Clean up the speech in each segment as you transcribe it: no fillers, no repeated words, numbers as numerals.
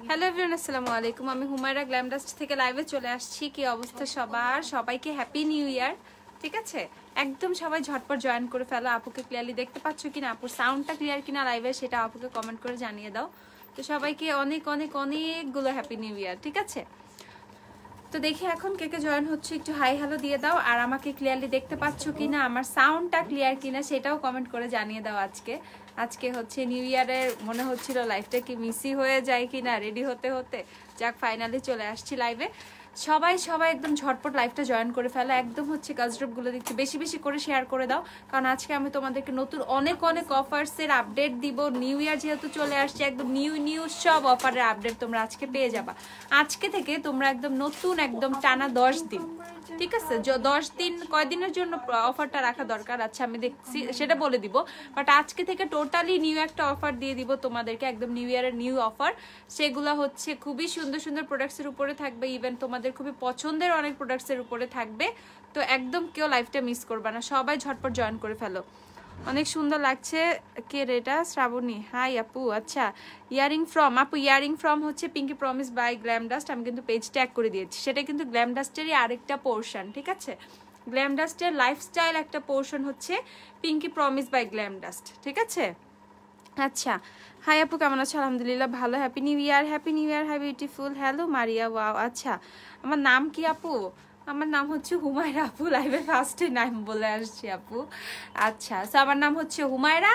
Hello everyone, আসসালামু আলাইকুম। আমি হুমায়রা গ্ল্যাম ডাস্ট থেকে লাইভে চলে আসছি। কি অবস্থা সবার? সবাইকে হ্যাপি নিউ ইয়ার। ঠিক আছে, একদম সবাই ঝটপট জয়েন করে ফেলো। আপুকে ক্লিয়ারলি দেখতে পাচ্ছ কিনা, আপুর সাউন্ডটা ক্লিয়ার কিনা লাইভে, সেটা আপুকে কমেন্ট করে জানিয়ে দাও। তো সবাইকে অনেক অনেক অনেকগুলো হ্যাপি নিউ ইয়ার। ঠিক আছে, তো দেখি এখন কে কে জয়েন হচ্ছে, একটু হাই হ্যালো দিয়ে দাও। আর আমাকে ক্লিয়ারলি দেখতে পাচ্ছ কিনা, আমার সাউন্ডটা ক্লিয়ার কিনা সেটাও কমেন্ট করে জানিয়ে দাও। আজকে হচ্ছে নিউ ইয়ারের, মনে হচ্ছিল লাইভটা কি মিসই হয়ে যায় কিনা রেডি হতে হতে। যাক, ফাইনালি চলে আসছি লাইভে। সবাই একদম ঝটপট লাইভটা জয়েন করে ফেলো। একদম হচ্ছে গাজরবগুলো দেখতে বেশি বেশি করে শেয়ার করে দাও, কারণ আজকে আমি তোমাদেরকে নতুন অনেক অনেক অফার্সের আপডেট দিব। নিউ ইয়ার যেহেতু চলে আসছে, একদম নিউ সব অফারের আপডেট তোমরা আজকে পেয়ে যাবা। আজকে থেকে তোমরা একদম নতুন, একদম টানা 10 দিন, ঠিক আছে, 10 দিন কয়দিনের জন্য অফারটা রাখা দরকার, আচ্ছা আমি দেখছি সেটা বলে দিব। বাট আজকে থেকে টোটালি নিউ একটা অফার দিয়ে দিব তোমাদেরকে, একদম নিউ ইয়ারের নিউ অফার। সেগুলো হচ্ছে খুবই সুন্দর সুন্দর প্রোডাক্টসের উপরে থাকবে, ইভেন তোমাদের খুবই পছন্দের অনেক প্রোডাক্টসের উপরে থাকবে। তো একদম কেউ লাইভটা মিস করবে না, সবাই ঝটপট জয়েন করে ফেলো। অনেক সুন্দর লাগছে। কে রেটা? শ্রাবণী, হাই আপু। আচ্ছা, ইয়ারিং ফ্রম আপু, ইয়ারিং ফ্রম হচ্ছে pinky promise by glam dust. আমি কিন্তু পেজ ট্যাগ করে দিয়েছি, সেটা কিন্তু গ্ল্যাম ডাস্টেরই আরেকটা পোর্শন। ঠিক আছে, গ্ল্যাম ডাস্টের লাইফস্টাইল একটা পোর্শন হচ্ছে pinky promise by glam dust. ঠিক আছে, আচ্ছা হাই আপু, কেমন আছো? আলহামদুলিল্লাহ ভালো। Happy new year, happy new year, hi beautiful. Hello Maria, wow. আচ্ছা, আমার নাম কি আপু? আমার নাম হচ্ছে হুমায়রা আপু, লাইভে ফার্স্টে নাম বলে আসছি আপু। আচ্ছা, সো আমার নাম হচ্ছে হুমায়রা।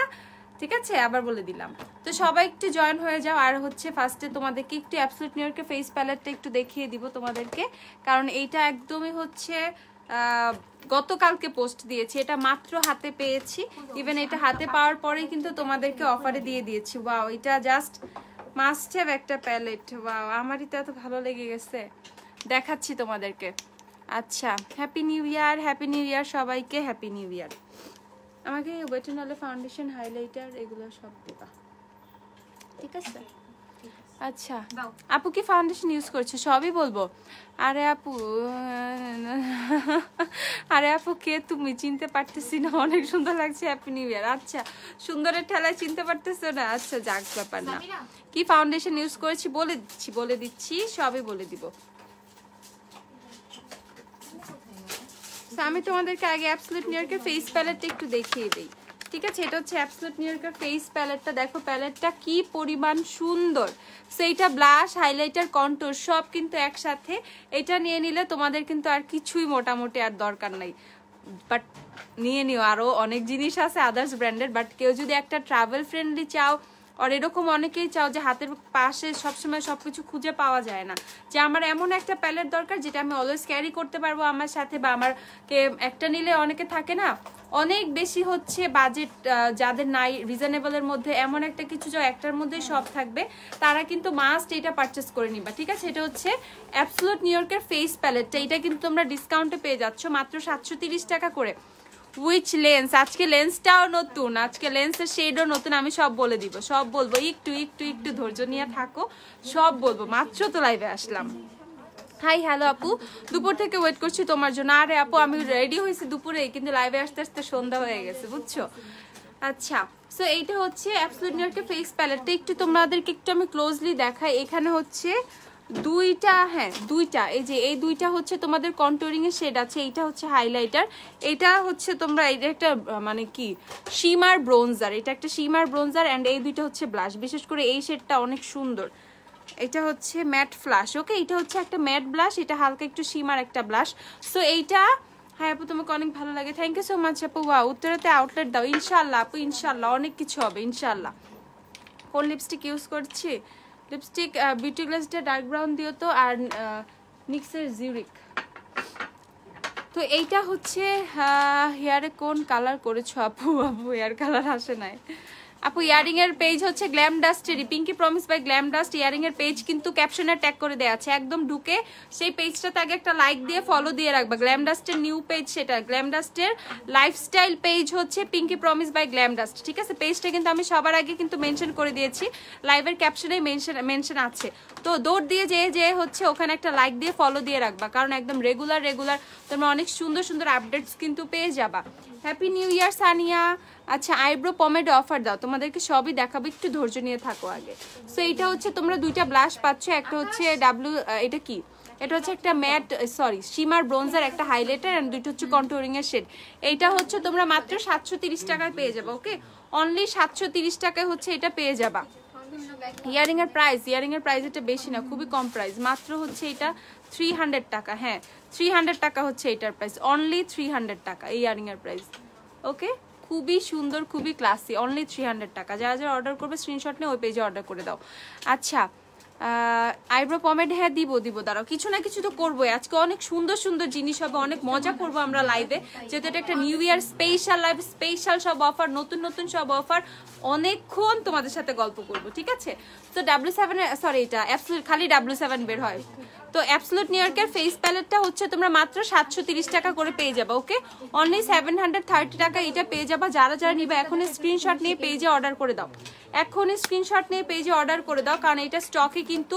ঠিক আছে, আবার বলে দিলাম। তো সবাই একটু জয়েন হয়ে যাও। আর হচ্ছে ফার্স্টে তোমাদেরকে একটু অ্যাবসলিউট নিউ ইয়র্কের ফেস প্যালেটটা একটু দেখিয়ে দিব তোমাদেরকে, কারণ এইটা একদমই হচ্ছে গতকালকে পোস্ট দিয়েছি, এটা মাত্র হাতে পেয়েছি। ইভেন এটা হাতে পাওয়ার পরেই কিন্তু তোমাদেরকে অফারে দিয়ে দিয়েছি। ওয়াও, এটা জাস্ট মাস্ট হ্যাভ একটা প্যালেট। ওয়াও, আমারই তো এত ভালো লেগে গেছে, দেখাচ্ছি তোমাদেরকে। আচ্ছা, happy new year, happy new ইয়ার সবাইকে, হ্যাপি নিউ ইয়ার। আমাকে ওয়েটেনলে ফাউন্ডেশন, হাইলাইটার এগুলো সব দেবা, ঠিক আছে? আচ্ছা আপু, কি ফাউন্ডেশন ইউজ করছো? সবই বলবো। আরে আপু কে তুমি? চিনতে পারতেছি না, অনেক সুন্দর লাগছে, হ্যাপি নিউ ইয়ার। আচ্ছা, সুন্দরের ঠেলায় চিনতে পারতেছো না? আচ্ছা যাক, ব্যাপার না। কি ফাউন্ডেশন ইউজ করেছি বলে দিচ্ছি, সবই বলে দিব। আমি তোমাদেরকে আগে অ্যাবসলিউট নিউ ইয়র্কের ফেস প্যালেটটা একটু দেখিয়ে দিই। ঠিক আছে, এটা হচ্ছে অ্যাবসলিউট নিউ ইয়র্কের ফেস প্যালেটটা। দেখো প্যালেটটা কি পরিমাণ সুন্দর। সেইটা ব্লাশ, হাইলাইটার, কন্টুর সব কিন্তু একসাথে। এটা নিয়ে নিলে তোমাদের কিন্তু আর কিছুই মোটামুটি আর দরকার নাই, বাট নিয়ে নিও। আরও অনেক জিনিস আছে আদার্স ব্র্যান্ডের, বাট কেউ যদি একটা ট্রাভেল ফ্রেন্ডলি চাও, আর এরকম অনেকেই চাও যে হাতের পাশে সবসময় সবকিছু খুঁজে পাওয়া যায় না, যে আমার এমন একটা প্যালেট দরকার যেটা আমি অলওয়েজ ক্যারি করতে পারবো আমার সাথে, বা আমারকে একটা নিলে অনেকে থাকে না অনেক বেশি হচ্ছে বাজেট, যাদের নাই রিজনেবলের মধ্যে, এমন একটা কিছু যা একটার মধ্যেই সব থাকবে, তারা কিন্তু মাস্ট এটা পারচেস করে নিবা। ঠিক আছে, এটা হচ্ছে অ্যাবসলিউট নিউ ইয়র্কের ফেস প্যালেটটা। এটা কিন্তু তোমরা ডিসকাউন্টে পেয়ে যাচ্ছ মাত্র 730 টাকা করে। উইচ লেন্স, আজকে লেন্সটাও নতুন, আজকে লেন্সের শেডও নতুন, আমি সব বলে দিব, সব বলবো। একটু ধৈর্য নিয়ে থাকো, সব বলবো, মাত্র তো লাইভে আসলাম। হাই হ্যালো আপু, দুপুর থেকে ওয়েট করছি তোমার জন্য। আরে আপু, আমি রেডি হয়েছি দুপুরে, কিন্তু লাইভে আসতে আসতে সন্ধ্যা হয়ে গেছে, বুঝছো? আচ্ছা, সো এইটা হচ্ছে অ্যাবসলিউট নিউ ইয়র্কের ফেস প্যালেটটা। একটু তোমাদেরকে একটু আমি ক্লোজলি দেখাই। এখানে হচ্ছে দুইটা, হ্যাঁ দুইটা, এই যে এই দুইটা হচ্ছে তোমাদের কন্টুরিং এর শেড আছে। এইটা হচ্ছে হাইলাইটার, এটা হচ্ছে তোমরা এটা একটা মানে কি শিমার ব্রোঞ্জার, এটা একটা শিমার ব্রোঞ্জার, অ্যান্ড এই দুইটা হচ্ছে ব্লাশ। বিশেষ করে এই শেডটা অনেক সুন্দর। এটা হচ্ছে ম্যাট ফ্লাশ, ওকে, এটা হচ্ছে একটা ম্যাট ব্লাশ, এটা হালকা একটু শিমার একটা ব্লাশ। সো এইটা, হ্যাঁ আপু তোমাকে অনেক ভালো লাগে, থ্যাংক ইউ সো মাচ আপু। ওয়া, উত্তরাতে আউটলেট দাও ইনশাল্লাহ আপু, ইনশাল্লাহ অনেক কিছু হবে ইনশাল্লাহ। কোন লিপস্টিক ইউজ করছি? লিপস্টিক বিউটি গ্লাসটা ডার্ক ব্রাউন দিও তো, আর নিক্সের জিউরিক। তো এইটা হচ্ছে হেয়ারে কোন কালার করেছো আপু? হেয়ার কালার আসে নাই আপু। ইয়ারিং এর পেজ হচ্ছে গ্ল্যাম ডাস্টেরই, pinky promise by glam dust. Earring এর পেজ কিন্তু ক্যাপশনে ট্যাগ করে দেওয়া আছে, একদম ঢুকে সেই পেজটাতে আগে একটা লাইক দিয়ে ফলো দিয়ে রাখবা। গ্ল্যাম ডাস্টের নিউ পেজ সেটা, গ্ল্যাম ডাস্টের লাইফস্টাইল পেজ হচ্ছে pinky promise by glam dust. ঠিক আছে, পেজটা কিন্তু আমি সবার আগে কিন্তু মেনশন করে দিয়েছি, লাইভের ক্যাপশনে মেনশন আছে। তো দৌড় দিয়ে যে হচ্ছে ওখানে একটা লাইক দিয়ে ফলো দিয়ে রাখবা, কারণ একদম রেগুলার তোমরা অনেক সুন্দর সুন্দর আপডেটস কিন্তু পেয়ে যাবা। হ্যাপি নিউ ইয়ার সানিয়া। আচ্ছা, আইব্রো পমেড অফার দাও, তোমাদেরকে সবই দেখাবো, একটু ধৈর্য নিয়ে থাকো আগে। সো এইটা হচ্ছে তোমরা দুইটা ব্লাশ পাচ্ছ, একটা হচ্ছে এটা কি, এটা হচ্ছে একটা ম্যাট শিমার ব্রোঞ্জার, একটা হাইলাইটার, এন্ড দুইটা হচ্ছে কন্টুরিং এর শেড। এইটা হচ্ছে তোমরা মাত্র 730 টাকায় পেয়ে যাবে। ওকে, অনলি 730 টাকায় হচ্ছে এটা পেয়ে যাবা। ইয়ারিং এর প্রাইস এটা বেশি না, খুবই কম প্রাইস, মাত্র হচ্ছে এটা 300 টাকা। হ্যাঁ 300 টাকা হচ্ছে এটার প্রাইস, অনলি 300 টাকা এই ইয়ারিং এর প্রাইস। ওকে, খুবই সুন্দর, খুবই ক্লাসি, অনলি 300 টাকা। যারা যারা অর্ডার করবে স্ক্রিনশট নিয়ে ওই পেজে অর্ডার করে দাও। আচ্ছা, আইব্রো পমেড, হ্যাঁ দিব দাঁড়াও, কিছু না কিছু তো করবোই আজকে, অনেক সুন্দর সুন্দর জিনিস হবে, অনেক মজা করবো আমরা লাইভে, যেহেতু এটা একটা new year special live, special সব অফার, নতুন নতুন সব অফার, অনেকক্ষণ তোমাদের সাথে গল্প করব, ঠিক আছে? তো W7 এটা অ্যাবসলিউট, খালি W7 বের হয়। তো অ্যাবসলিউট নিউ ইয়র্কের ফেস প্যালেটটা হচ্ছে তোমরা মাত্র 730 টাকা করে পেয়ে যাবে। ওকে, অনলি 730 টাকা এটা পেয়ে যাবা। যারা যারা নিবে এখন স্ক্রিনশট নিয়ে পেজে অর্ডার করে দাও, এখনই স্ক্রিনশট নিয়ে পেজে অর্ডার করে দাও, কারণ এটা স্টকে কিন্তু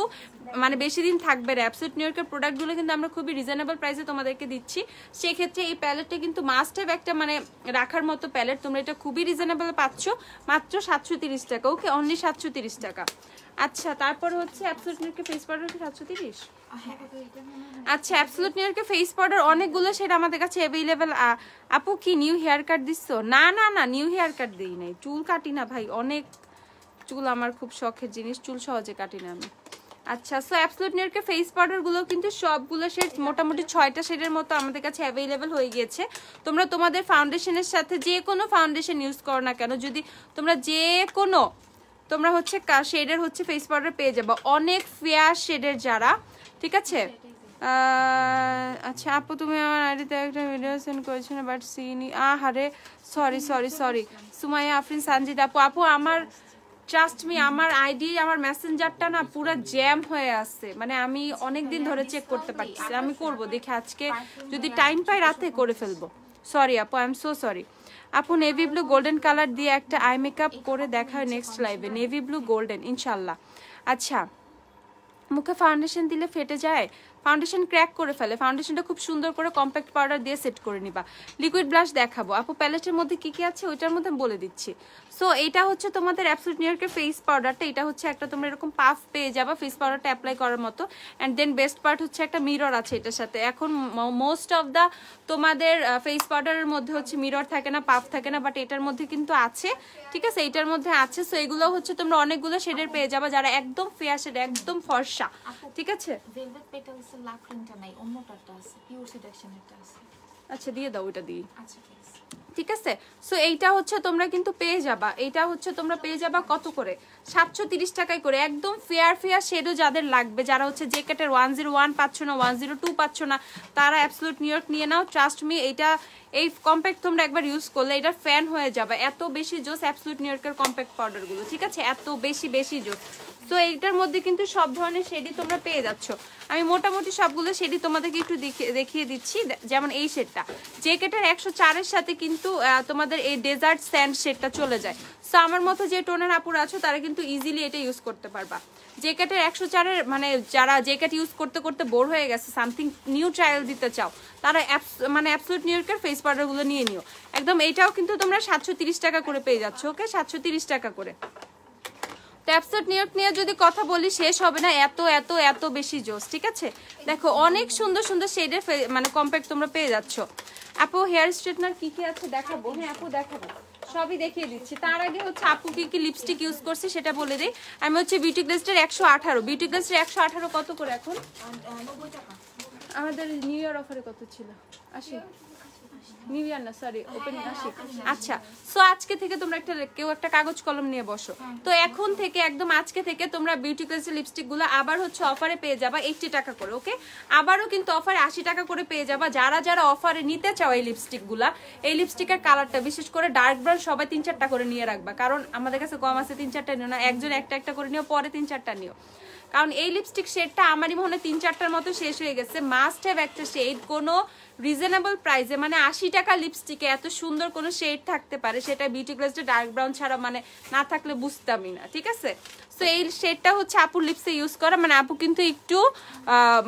মানে বেশি দিন থাকবে না। অ্যাবসলিউট নিউ ইয়র্কের প্রোডাক্টগুলো কিন্তু আমরা খুবই রিজনেবল প্রাইসে তোমাদেরকে দিচ্ছি, সেক্ষেত্রে এই প্যালেটটা কিন্তু মাস্ট হ্যাভ একটা মানে রাখার মতো প্যালেট। তোমরা এটা খুবই রিজনেবল পাচ্ছ, মাত্র 730 টাকা। ওকে, অনলি 730 টাকা। আচ্ছা, তারপর হচ্ছে অ্যাবসলিউট নিউ ইয়র্কের ফেস পাউডার 730। আচ্ছা, অ্যাবসলিউট নিউ ইয়র্কের ফেস পাউডার অনেকগুলো সেটা আমাদের কাছে অ্যাভেলেবেল। আপু কি নিউ হেয়ার কাট দিচ্ছ? না না না, নিউ হেয়ার কাট দিই নাই, চুল কাটি না ভাই, অনেক চুল আমার খুব শখের জিনিস, চুল সহজে কাটি না আমি। আচ্ছা, সো অ্যাবসলিউট নিউ ইয়র্কের ফেস পাউডার গুলো কিন্তু সবগুলো শেড, মোটামুটি 6টা শেডের মতো আমাদের কাছে অ্যাভেলেবেল হয়ে গিয়েছে। তোমরা তোমাদের ফাউন্ডেশনের সাথে যে কোনো ফাউন্ডেশন ইউজ করো না কেন, যদি তোমরা যে কোনো তোমরা হচ্ছে শেডের হচ্ছে ফেস পাউডার পেয়ে যাবে, অনেক ফেয়ার শেডের যারা, ঠিক আছে? আচ্ছা আপু, তুমি আমার আইডিতে একটা ভিডিও সেন্ড করেছো না, বাট সিনি, আহারে sorry sorry sorry, Sumaiya Afrin Sanjid আপু। আপু আমার ট্রাস্ট মি, আমার আইডি, আমার মেসেঞ্জারটা না পুরো জ্যাম হয়ে আছে, মানে আমি অনেক দিন ধরে চেক করতে পারছি, আমি করব দেখে আজকে যদি টাইম পাই রাতে করে ফেলবো। সরি আপু, আই এম সো সরি। আপু নেভি ব্লু গোল্ডেন কালার দিয়ে একটা আই মেকআপ করে দেখা হয় নেক্সট লাইভে, নেভি ব্লু গোল্ডেন ইনশাল্লাহ। আচ্ছা, মুখে ফাউন্ডেশন দিলে ফেটে যায়, ফাউন্ডেশন ক্র্যাক করে ফেলে, ফাউন্ডেশনটা খুব সুন্দর করে কম্প্যাক্ট পাউডার দিয়ে সেট করে নিবা। লিকুইড ব্লাশ দেখাবো আপু, প্যালেটের মধ্যে কি কি আছে ওইটার মধ্যে বলে দিচ্ছি। সো এটা হচ্ছে তোমাদের অ্যাবসলিউট নিউ ইয়র্কের ফেস পাউডারটা, এটা হচ্ছে একটা তোমরা এরকম পাফ পেয়ে যাবা ফেস পাউডারটা অ্যাপ্লাই করার মতো, অ্যান্ড দেন বেস্ট পার্ট হচ্ছে একটা মিরর আছে এটার সাথে। এখন মোস্ট অফ দ্য তোমাদের ফেস পাউডারের মধ্যে হচ্ছে মিরর থাকে না, পাফ থাকে না, বাট এটার মধ্যে কিন্তু আছে, ঠিক আছে? এটার মধ্যে আছে। সো এগুলো হচ্ছে তোমরা অনেকগুলো শেডের পেয়ে যাবা, যারা একদম ফেয়ার শেড, একদম ফর্সা, ঠিক আছে? আচ্ছা দিয়ে দাও, ওইটা দিই, ঠিক আছে? সো এইটা হচ্ছে তোমরা কিন্তু পেয়ে যাবা, এইটা হচ্ছে তোমরা পেয়ে যাবা কত করে? 730 টাকায় করে, একদম ফেয়ার ফেয়ার শেডও যাদের লাগবে, যারা হচ্ছে জ্যাকেটের 101 পাচ্ছ না, 102 পাচ্ছ না, তারা অ্যাবসলিউট নিউ ইয়র্ক নিয়ে নাও। ট্রাস্ট মি, এইটা এই কম্প্যাক্ট তোমরা একবার ইউজ করলে এটা ফ্যান হয়ে যাবে, এত বেশি জোস অ্যাবসলিউট নিউ ইয়র্কের কম্প্যাক্ট পাউডারগুলো, ঠিক আছে? এত বেশি বেশি জোস। তো এইটার মধ্যে কিন্তু সব ধরনের শেডই তোমরা পেয়ে যাচ্ছ। আমি মোটামুটি সবগুলো শেডই তোমাদেরকে একটু দেখিয়ে দিচ্ছি। যেমন এই শেডটা জ্যাকেটের 104-এর সাথে কিন্তু তোমাদের এই ডেজার্ট স্যান্ড শেডটা চলে যায়। সো আমার মতো যে টোনের আপুর আছো তারা কিন্তু ইজিলি এটা ইউজ করতে পারবা। জ্যাকেটের 104-এর মানে যারা জ্যাকেট ইউজ করতে করতে বোর হয়ে গেছে, সামথিং নিউ ট্রায়াল দিতে চাও, তারা মানে অ্যাবসলিউট নিউ ইয়র্কের ফেস পাউডারগুলো নিয়ে নিও একদম। এইটাও কিন্তু তোমরা 730 টাকা করে পেয়ে যাচ্ছ। ওকে, 730 টাকা করে। তো অ্যাবসলিউট নিউ ইয়র্ক নিয়ে যদি কথা বলি শেষ হবে না, এত এত এত বেশি জোস, ঠিক আছে? দেখো অনেক সুন্দর সুন্দর শেডের মানে কম্প্যাক্ট তোমরা পেয়ে যাচ্ছ। আপু হেয়ার স্ট্রেটনার কি কি আছে দেখাবো? হ্যাঁ আপু দেখাবো, সবই দেখিয়ে দিচ্ছি। তার আগে হচ্ছে আপু কি কি লিপস্টিক ইউজ করছে সেটা বলে দিই। আমি হচ্ছে বিউটি গ্লেজের 118, বিউটি গ্লেজের 118 কত করে এখন? 90 টাকা। আমাদের নিউ ইয়ার অফারে কত ছিল? 80, নিউ ইয়ার না সরি, ওপেনিং 80। আচ্ছা, সো আজকে থেকে তোমরা কেউ একটা কাগজ কলম নিয়ে বসো। তো এখন থেকে একদম আজকে থেকে তোমরা বিউটি গ্লেজের লিপস্টিক গুলো আবার হচ্ছে অফারে পেয়ে যাবা 80 টাকা করে। ওকে, আবারও কিন্তু অফারে 80 টাকা করে পেয়ে যাবা। যারা যারা অফারে নিতে চাও এই লিপস্টিক গুলা, এই লিপস্টিকের কালারটা বিশেষ করে ডার্ক ব্রাউন সবাই 3-4টা করে নিয়ে রাখবা, কারণ আমাদের কাছে কম আছে, 3-4টা নিও না, একজন একটা একটা করে নিও, পরে 3-4টা নিও, কারণ এই লিপস্টিক শেডটা আমারই মনে হয় 3-4টার মতো শেষ হয়ে গেছে। মাস্ট হ্যাভ একটা শেড, কোনো রিজনেবল প্রাইসে, মানে 80 টাকা লিপস্টিকে এত সুন্দর কোনো শেড থাকতে পারে, সেটা বিউটি গ্লেজটা ডার্ক ব্রাউন ছাড়া মানে না থাকলে বুঝতামই না, ঠিক আছে? সো এই শেডটা হচ্ছে আপুর লিপসে ইউজ করা, মানে আপু কিন্তু একটু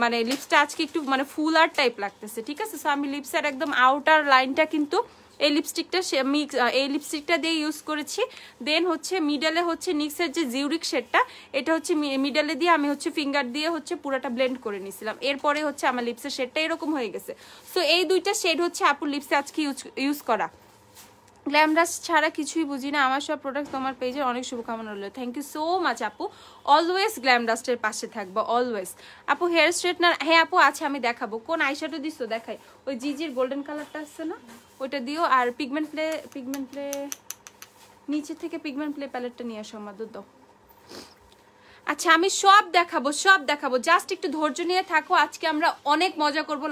মানে লিপসটা আজকে একটু মানে ফুলার টাইপ লাগতেছে, ঠিক আছে? সো আমি লিপসের একদম আউটার লাইনটা কিন্তু এই লিপস্টিকটা এই লিপস্টিকটা দিয়ে ইউজ করেছি। দেন হচ্ছে মিডলে হচ্ছে নিক্সের যে জিউরিক শেডটা, এটা হচ্ছে মিডলে দিয়ে আমি হচ্ছে ফিঙ্গার দিয়ে হচ্ছে পুরোটা ব্লেন্ড করে নিয়েছিলাম। এরপরে হচ্ছে আমার লিপসের শেডটা এরকম হয়ে গেছে। সো এই দুইটা শেড হচ্ছে আপুর লিপসে আজকে ইউজ করা। গ্ল্যামডাস ছাড়া কিছুই বুঝি না, আমার সব প্রোডাক্ট তোমার পেজের অনেক শুভকামনা রইল। থ্যাংক ইউ সো মাচ আপু, অলওয়েজ গ্ল্যামডাস্টের পাশে থাকবো অলওয়েজ। আপু হেয়ার স্ট্রেটনার, হ্যাঁ আপু আছে, আমি দেখাবো। কোন আইশ্যাডো দিছো দেখাই, ওই জিজির গোল্ডেন কালারটা আসছে না ওইটা দিও। আর পিগমেন্ট প্লে নিচে থেকে পিগমেন্ট প্লে প্যালেটটা নিয়ে আসো আমার দাও। আচ্ছা আমি সব দেখাবো, জাস্ট একটু ধৈর্য নিয়ে থাকো। আজকে আমরা অনেক মজা করব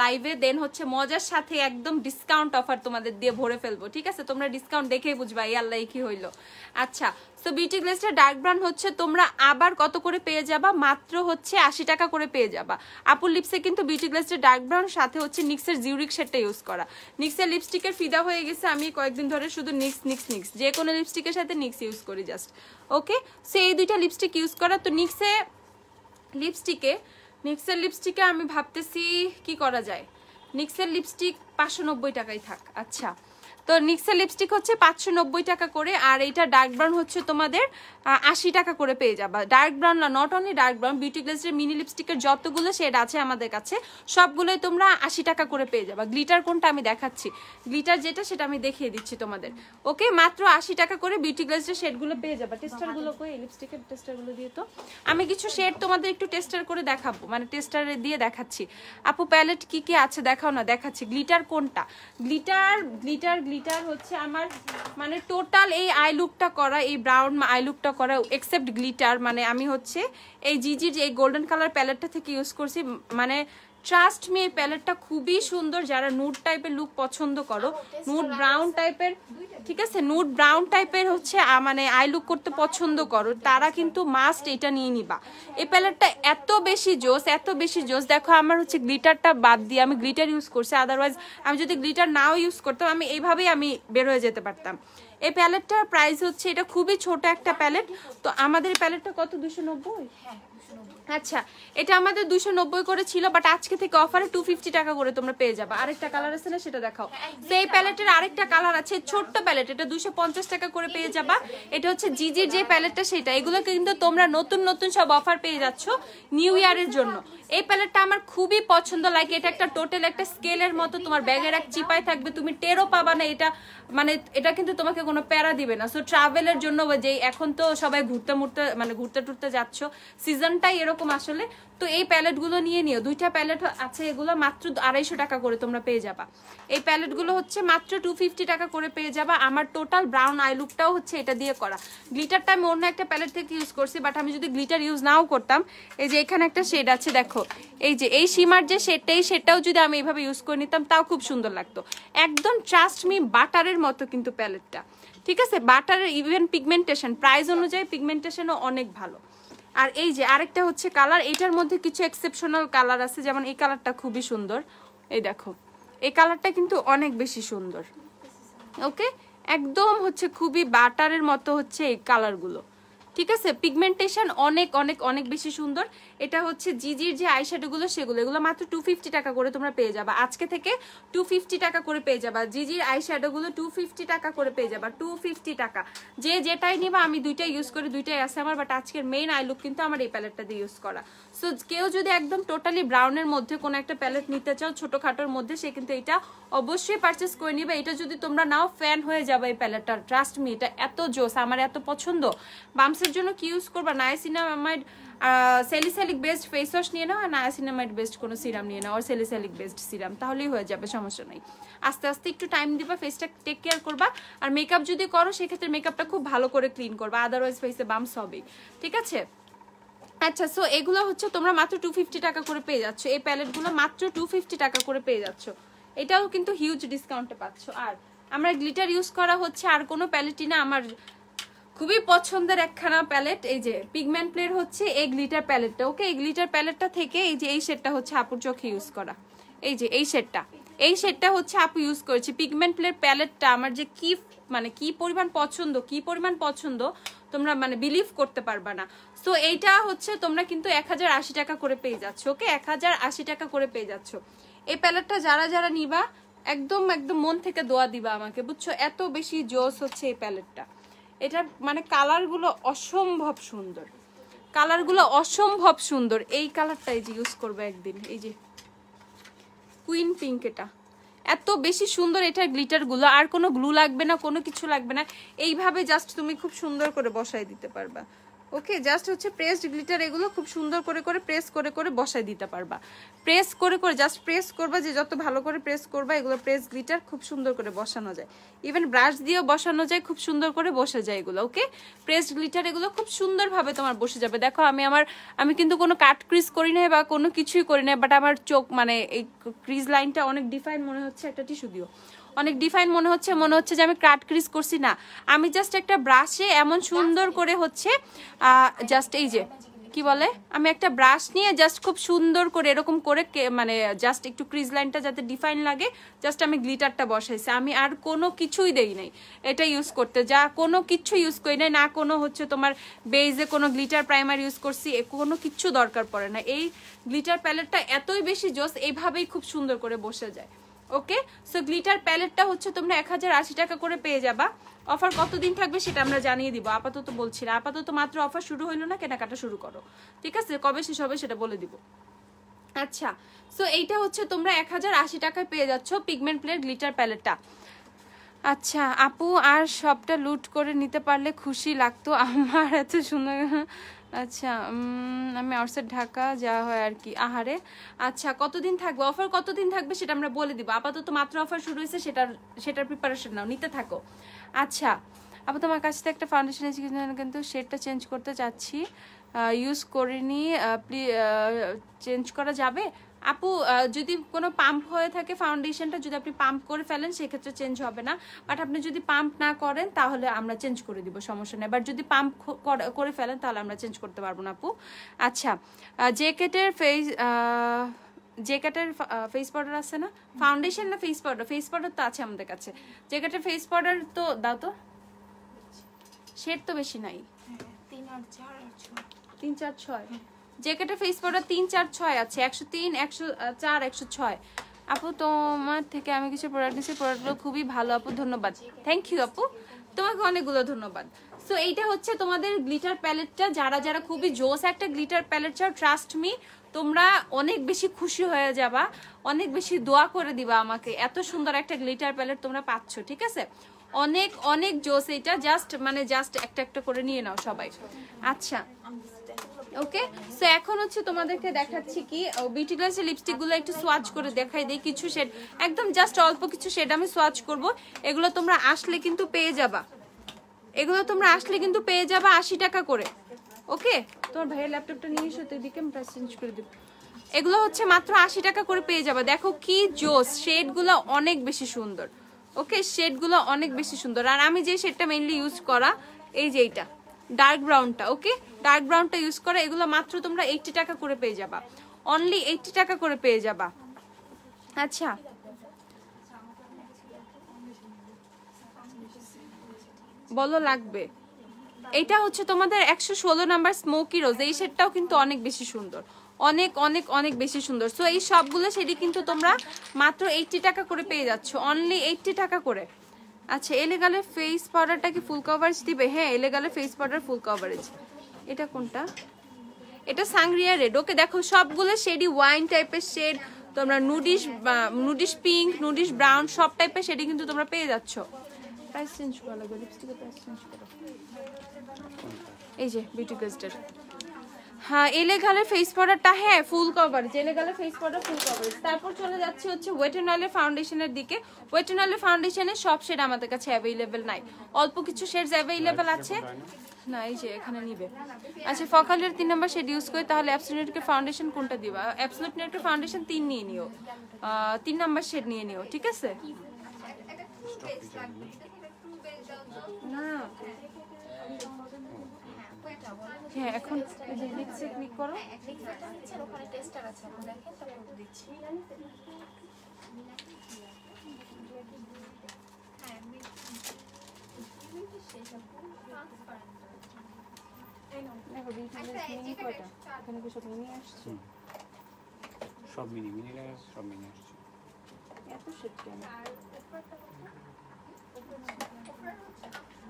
লাইভে, দেন হচ্ছে মজার সাথে একদম ডিসকাউন্ট অফার তোমাদের দিয়ে ভরে ফেলবো, ঠিক আছে? তোমরা ডিসকাউন্ট দেখেই বুঝবা এই আল্লাহ কি হইলো। আচ্ছা সো বিউটি গ্লেসটা ডার্ক ব্রাউন হচ্ছে তোমরা আবার কত করে পেয়ে যাবা? মাত্র হচ্ছে 80 টাকা করে পেয়ে যাবা। আপুর লিপসে কিন্তু বিউটি গ্লেসটা ডার্ক ব্রাউন সাথে হচ্ছে নিক্সের জিউরিক শেডটা ইউজ করা। নিক্সের লিপস্টিকের ফিদা হয়ে গেছে, আমি কয়েকদিন ধরে শুধু নিক্স যে কোনো লিপস্টিকের সাথে নিক্স ইউজ করি জাস্ট। ওকে সো এই দুইটা লিপস্টিক ইউজ করা। তো নিক্সের লিপস্টিকে আমি ভাবতেছি কি করা যায়। নিক্সের লিপস্টিক 590 টাকাই থাক। আচ্ছা তো নিক্সের লিপস্টিক হচ্ছে 590 টাকা করে, আর এইটা ডার্ক ব্রাউন হচ্ছে তোমাদের 80 টাকা করে পেয়ে যাবা। ডার্ক ব্রাউন না, not only dark brown, beauty গ্লেসের মিনি লিপস্টিকের যতগুলো শেড আছে আমাদের কাছে সবগুলোই তোমরা 80 টাকা করে পেয়ে যাবা। গ্লিটার কোনটা আমি দেখাচ্ছি, গ্লিটার যেটা সেটা আমি দেখিয়ে দিচ্ছি তোমাদের। ওকে মাত্র 80 টাকা করে বিউটি গ্লেসের শেডগুলো পেয়ে যাবা। টেস্টারগুলো কই, এই লিপস্টিকের টেস্টারগুলো দিয়ে তো আমি কিছু শেড তোমাদের একটু টেস্টার করে দেখাবো, মানে টেস্টারে দিয়ে দেখাচ্ছি। আপু প্যালেট কি কি আছে দেখাও না, দেখাচ্ছি। গ্লিটার কোনটা, গ্লিটার হচ্ছে আমার মানে টোটাল এই আই লুকটা করা, এই ব্রাউন আই লুকটা করা এক্সেপ্ট গ্লিটার, মানে আমি হচ্ছে এই জিজির যে এই গোল্ডেন কালার প্যালেটটা থেকে ইউজ করছি। মানে ট্রাস্ট মি এই প্যালেটটা খুবই সুন্দর। যারা নুড টাইপের লুক পছন্দ করো, নুড ব্রাউন টাইপের, ঠিক আছে, নুড ব্রাউন টাইপের হচ্ছে মানে আই লুক করতে পছন্দ করো, তারা কিন্তু মাস্ট এটা নিয়ে নিবা। এই প্যালেটটা এত বেশি জোস। দেখো আমার হচ্ছে গ্লিটারটা বাদ দিয়ে আমি গ্লিটার ইউজ করছি, আদারওয়াইজ আমি যদি গ্লিটার নাও ইউজ করতাম আমি এইভাবেই আমি বের হয়ে যেতে পারতাম। এই প্যালেটটার প্রাইস হচ্ছে, এটা খুবই ছোট একটা প্যালেট। তো আমাদের প্যালেটটা কত, 290? আচ্ছা এটা আমাদের 290 করে ছিল, বাট আজকে থেকে অফারে 250 টাকা করে তোমরা পেয়ে যাবে। আরেকটা কালার আছে না, সেটা দেখাও। সেই প্যালেটের আরেকটা কালার আছে, ছোট্ট প্যালেট, এটা 250 টাকা করে পেয়ে যাবা। এটা হচ্ছে জিজির যে প্যালেটটা সেটা। এগুলো কিন্তু তোমরা নতুন সব অফার পেয়ে যাচ্ছ নিউ ইয়ারের জন্য। এই প্যালেটটা আমার খুবই পছন্দ লাগে। এটা একটা টোটাল একটা স্কেলের মতো, তোমার ব্যাগের এক চিপায় থাকবে, তুমি টেরও পাবা না এটা, মানে এটা কিন্তু তোমাকে কোনো প্যারা দিবে না। সো ট্রাভেলের জন্য, যে এখন তো সবাই ঘুরতে টুরতে যাচ্ছ, সিজনটাই এরকম আসলে। তো এই প্যালেটগুলো নিয়ে নিও, দুইটা প্যালেট আছে, এগুলো মাত্র 250 টাকা করে তোমরা পেয়ে যাবা। এই প্যালেটগুলো হচ্ছে মাত্র 250 টাকা করে পেয়ে যাবা। আমার টোটাল ব্রাউন আই লুকটাও হচ্ছে এটা দিয়ে করা। গ্লিটারটা আমি অন্য একটা প্যালেট থেকে ইউজ করছি, বাট আমি যদি গ্লিটার ইউজ নাও করতাম, এই যে এখানে একটা শেড আছে দেখো, এই যে এই সীমার যে শেডটাও যদি আমি এইভাবে ইউজ করে নিতাম তাও খুব সুন্দর লাগতো। একদম ট্রাস্ট মি বাটারের মতো কিন্তু প্যালেটটা, ঠিক আছে? বাটারের ইভেন পিগমেন্টেশন, প্রাইস অনুযায়ী পিগমেন্টেশনও অনেক ভালো। আর এই যে আরেকটা হচ্ছে কালার, এটার মধ্যে কিছু এক্সেপশনাল কালার আছে, যেমন এই কালারটা খুবই সুন্দর, এই দেখো এই কালারটা কিন্তু অনেক বেশি সুন্দর। ওকে একদম হচ্ছে খুবই বাটারের মতো হচ্ছে এই কালারগুলো, ঠিক আছে? পিগমেন্টেশন অনেক বেশি সুন্দর। এটা হচ্ছে জিজির যে আইশ্যাডোগুলো এগুলো মাত্র 250 টাকা করে তোমরা পেয়ে যাবা। আজকে থেকে 250 টাকা করে পেয়ে যাবা। জিজির আইশ্যাডোগুলো 250 টাকা করে পেয়ে যাবা, 250 টাকা। যে যেটাই নিবা, আমি দুইটাই ইউজ করি, দুইটাই আছে আমার, বাট আজকের মেইন আই লুক কিন্তু আমার এই প্যালেটটা দিয়ে ইউজ করা। সো কেউ যদি একদম টোটালি ব্রাউনের মধ্যে কোনো একটা প্যালেট নিতে চাও ছোটখাটোর মধ্যে, সে কিন্তু এটা অবশ্যই পারচেস করে নিবে। এটা যদি তোমরা নাও ফ্যান হয়ে যাবে এই প্যালেটটা, ট্রাস্ট মি এটা এত জোস, আমার এত পছন্দ। বামসের জন্য কি ইউজ করবা, niacinamide salicylic based face wash নিয়ে নাও, আর নায়াসিনামাইড বেসড কোনো সিরাম নিয়ে নাও, আর স্যালিসাইলিক বেসড সিরাম, তাহলেই হয়ে যাবে, সমস্যা নাই। আস্তে আস্তে একটু টাইম দিবা, ফেসটা টেক কেয়ার করবা। আর মেকআপ যদি করো সেক্ষেত্রে মেকআপটা খুব ভালো করে ক্লিন করবা, আদারওয়াইজ ফেসে বামস হবেই, ঠিক আছে? আচ্ছা সো এগুলো হচ্ছে তোমরা মাত্র 250 টাকা করে পেয়ে যাচ্ছ। এই প্যালেটগুলো মাত্র 250 টাকা করে পেয়ে যাচ্ছ, এটাও কিন্তু হিউজ ডিসকাউন্টে পাচ্ছ। আর আমরা গ্লিটার ইউজ করা হচ্ছে আর কোনো প্যালেটই না, আমার খুবই পছন্দের একখানা প্যালেট, এই যে পিগমেন্ট প্লের হচ্ছে এই গ্লিটার প্যালেটটা। ওকে এই গ্লিটার প্যালেটটা থেকে এই যে এই শেডটা হচ্ছে আপুর চোখে ইউজ করা, এই যে এই শেডটা হচ্ছে আপু ইউজ করেছি। পিগমেন্ট প্লের প্যালেটটা আমার যে কি পরিমাণ পছন্দ তোমরা মানে বিলিভ করতে পারবা না। সো এইটা হচ্ছে তোমরা কিন্তু 1080 টাকা করে পেয়ে যাচ্ছ। ওকে 1080 টাকা করে পেয়ে যাচ্ছ। এই প্যালেটটা যারা নিবা একদম একদম মন থেকে দোয়া দিবা আমাকে, বুঝছো? এত বেশি জোস হচ্ছে এই প্যালেটটা। এটা মানে কালারগুলো অসম্ভব সুন্দর, কালারগুলো অসম্ভব সুন্দর। এই কালারটা এই যে ইউজ করবে একদিন, এই যে কুইন পিঙ্ক, এটা এত বেশি সুন্দর। এটার গ্লিটার গুলো আর কোনো গ্লু লাগবে না, কোনো কিছু লাগবে না, এইভাবে জাস্ট তুমি খুব সুন্দর করে বসাই দিতে পারবা। ওকে, জাস্ট হচ্ছে প্রেসড গ্লিটার, এগুলো খুব সুন্দর করে করে প্রেস করে করে বসাই দিতে পারবা। প্রেস করে করে জাস্ট প্রেস করবা, যে যত ভালো করে প্রেস করবা এগুলো প্রেস গ্লিটার খুব সুন্দর করে বসানো যায়। ইভেন ব্রাশ দিয়েও বসানো যায়, খুব সুন্দর করে বসে যায় এগুলো। ওকে, প্রেসড গ্লিটার এগুলো খুব সুন্দরভাবে তোমার বসে যাবে। দেখো আমি কিন্তু কোনো কাট ক্রিজ করি নাই বা কোনো কিছুই করি নাই, বাট আমার চোখ মানে এই ক্রিজ লাইনটা অনেক ডিফাইন মনে হচ্ছে। একটা টিস্যু দিও, অনেক ডিফাইন মনে হচ্ছে যে আমি কাট ক্রিজ করছি না। আমি জাস্ট একটা ব্রাশে এমন সুন্দর করে হচ্ছে জাস্ট এই যে কি বলে, আমি একটা ব্রাশ নিয়ে জাস্ট খুব সুন্দর করে এরকম করে মানে জাস্ট একটু ক্রিজ লাইনটা যাতে ডিফাইন লাগে, জাস্ট আমি গ্লিটারটা বসাইছি। আমি আর কোনো কিছুই দেই নাই এটা ইউজ করতে, যা কোনো কিছু ইউজ করি নাই, না কোনো হচ্ছে তোমার বেজে কোনো গ্লিটার প্রাইমার ইউজ করছি, কোনো কিছু দরকার পড়ে না। এই গ্লিটার প্যালেটটা এতই বেশি জোস, এইভাবেই খুব সুন্দর করে বসে যায়। ওকে, সো গ্লিটার প্যালেটটা হচ্ছে তোমরা 1080 টাকা করে পেয়ে যাবা। অফার কতদিন থাকবে সেটা আমরা জানিয়ে দিব, আপাতত বলছি না। আপাতত মাত্র অফার শুরু হইলো না, কেনাকাটা শুরু করো, ঠিক আছে? কবে শেষ হবে সেটা বলে দিব। আচ্ছা, সো এইটা হচ্ছে তোমরা 1080 টাকায় পেয়ে যাচ্ছ পিগমেন্ট প্লেট গ্লিটার প্যালেটটা। আচ্ছা আপু, আর সবটা লুট করে নিতে পারলে খুশি লাগতো আমার, এত সুন্দর। আচ্ছা আমি আউটসাইড ঢাকা যাওয়া হয় আর কি। আহারে, আচ্ছা কতদিন থাকবে অফার, কতদিন থাকবে সেটা আমরা বলে দিব। আপাতত মাত্র অফার শুরু হয়েছে, সেটার প্রিপারেশন নাও, নিতে থাকো। আচ্ছা আপু, তোমার কাছ থেকে একটা ফাউন্ডেশন এসে কিন্তু শেডটা চেঞ্জ করতে চাচ্ছি, ইউজ করিনি, প্লিজ চেঞ্জ করা যাবে? আপু যদি কোনো পাম্প হয়ে থাকে ফাউন্ডেশনটা, যদি আপনি পাম্প করে ফেলেন সেক্ষেত্রে চেঞ্জ হবে না, বাট আপনি যদি পাম্প না করেন তাহলে আমরা চেঞ্জ করে দিব, সমস্যা নেই। বাট যদি পাম্প করে ফেলেন তাহলে আমরা চেঞ্জ করতে পারবো না আপু। আচ্ছা, জেকেটের ফেস পাউডার আছে না, ফাউন্ডেশন না ফেস পাউডার? ফেস পাউডার তো আছে আমাদের কাছে। জেকেটের ফেস পাউডার তো দাও তো, শেড তো বেশি নাই, 3, 4, 6। জ্যাকেটের ফেস পাউডার 3, 4, 6 আছে, 103, 104, 106। আপু তোমার থেকে আমি কিছু প্রোডাক্ট নিয়েছি, প্রোডাক্টগুলো খুবই ভালো আপু, ধন্যবাদ। থ্যাংক ইউ আপু, তোমাকে অনেকগুলো ধন্যবাদ। সো এইটা হচ্ছে তোমাদের গ্লিটার প্যালেটটা। যারা যারা খুবই জোস একটা গ্লিটার প্যালেট চাও, ট্রাস্ট মি তোমরা অনেক বেশি খুশি হয়ে যাবা, অনেক বেশি দোয়া করে দিবা আমাকে। এত সুন্দর একটা গ্লিটার প্যালেট তোমরা পাচ্ছ, ঠিক আছে? অনেক অনেক জোস এইটা, জাস্ট একটা একটা করে নিয়ে নাও সবাই। আচ্ছা ওকে, সো এখন হচ্ছে তোমাদেরকে দেখাচ্ছি কি বিউটি গ্লাসের লিপস্টিক গুলো একটু সোয়াচ করে দেখাই দেই। কিছু শেড, একদম জাস্ট অল্প কিছু শেড আমি সোয়াচ করব। এগুলো তোমরা আসলে কিন্তু পেয়ে যাবা, 80 টাকা করে। ওকে, তোমার ভাইয়ের ল্যাপটপটা নিয়ে এসো তো, এদিকে আমি প্রাইস চেঞ্জ করে দেব। এগুলো হচ্ছে মাত্র 80 টাকা করে পেয়ে যাবা। দেখো কি জোস, শেডগুলো অনেক বেশি সুন্দর। ওকে, শেডগুলো অনেক বেশি সুন্দর। আর আমি যে শেডটা মেইনলি ইউজ করা, এই যে এইটা ডার্ক ব্রাউনটা, ওকে ডার্ক ব্রাউনটা ইউজ করা, এগুলো মাত্র তোমরা 80 টাকা করে পেয়ে যাবা, অনলি 80 টাকা করে পেয়ে যাবা। আচ্ছা বলো লাগবে, এটা হচ্ছে তোমাদের 116 নাম্বার স্মোকি রোজ। এই শেডটাও কিন্তু অনেক বেশি সুন্দর, অনেক অনেক অনেক বেশি সুন্দর। সো এই সবগুলো শেডই কিন্তু তোমরা মাত্র 80 টাকা করে পেয়ে যাচ্ছ, অনলি 80 টাকা করে। আচ্ছা, এলেগালে ফেস পাউডারটা কি ফুল কভারেজ দিবে? হ্যাঁ, এলেগালে ফেস পাউডার ফুল কভারেজ। এটা কোনটা? এটা সাংরিয়া রেড। ওকে, দেখো সবগুলো শেডই ওয়াইন টাইপের শেড, তোমরা নুডিশ পিঙ্ক, নুডিশ ব্রাউন সব টাইপের শেডই কিন্তু তোমরা পেয়ে যাচ্ছ। প্রাইস চেঞ্জ করা লাগবে, লিপস্টিকের প্রাইস চেঞ্জ করো। এই যে বিউটি গ্লাসটার, হ্যাঁ এলেগালের ফেস পাউডারটা, হ্যাঁ ফুল কভারেজ, এলেগালের ফেস পাউডার ফুল কভারেজ। তারপর চলে যাচ্ছে হচ্ছে ওয়েট এন্ড অয়েলের ফাউন্ডেশনের দিকে। ওয়েট এন্ড অয়েলের ফাউন্ডেশনের সব শেড আমাদের কাছে অ্যাভেলেবেল নাই, অল্প কিছু শেডস অ্যাভেলেবেল আছে না, এই যে এখানে নিবে। আচ্ছা, ফকালের 3 নাম্বার শেড ইউজ করে, তাহলে অ্যাবসলিউটের ফাউন্ডেশন কোনটা দিবা? অ্যাবসলিউটের ফাউন্ডেশন 3 নিয়ে নিও, 3 নাম্বার শেড নিয়ে নিও, ঠিক আছে? না হ্যাঁ, এখন এই যে লিপসে ক্লিক করো, ওখানে টেস্টার আছে, আপনি দেখেন তারপর দিচ্ছি। হ্যাঁ দেখো বিউটি গ্লাস মিনি কয়টা, এখানে কি সব মিনি আসছে? সব মিনি মিনি লাগে, সব মিনি আসছে। এত শেড কেন?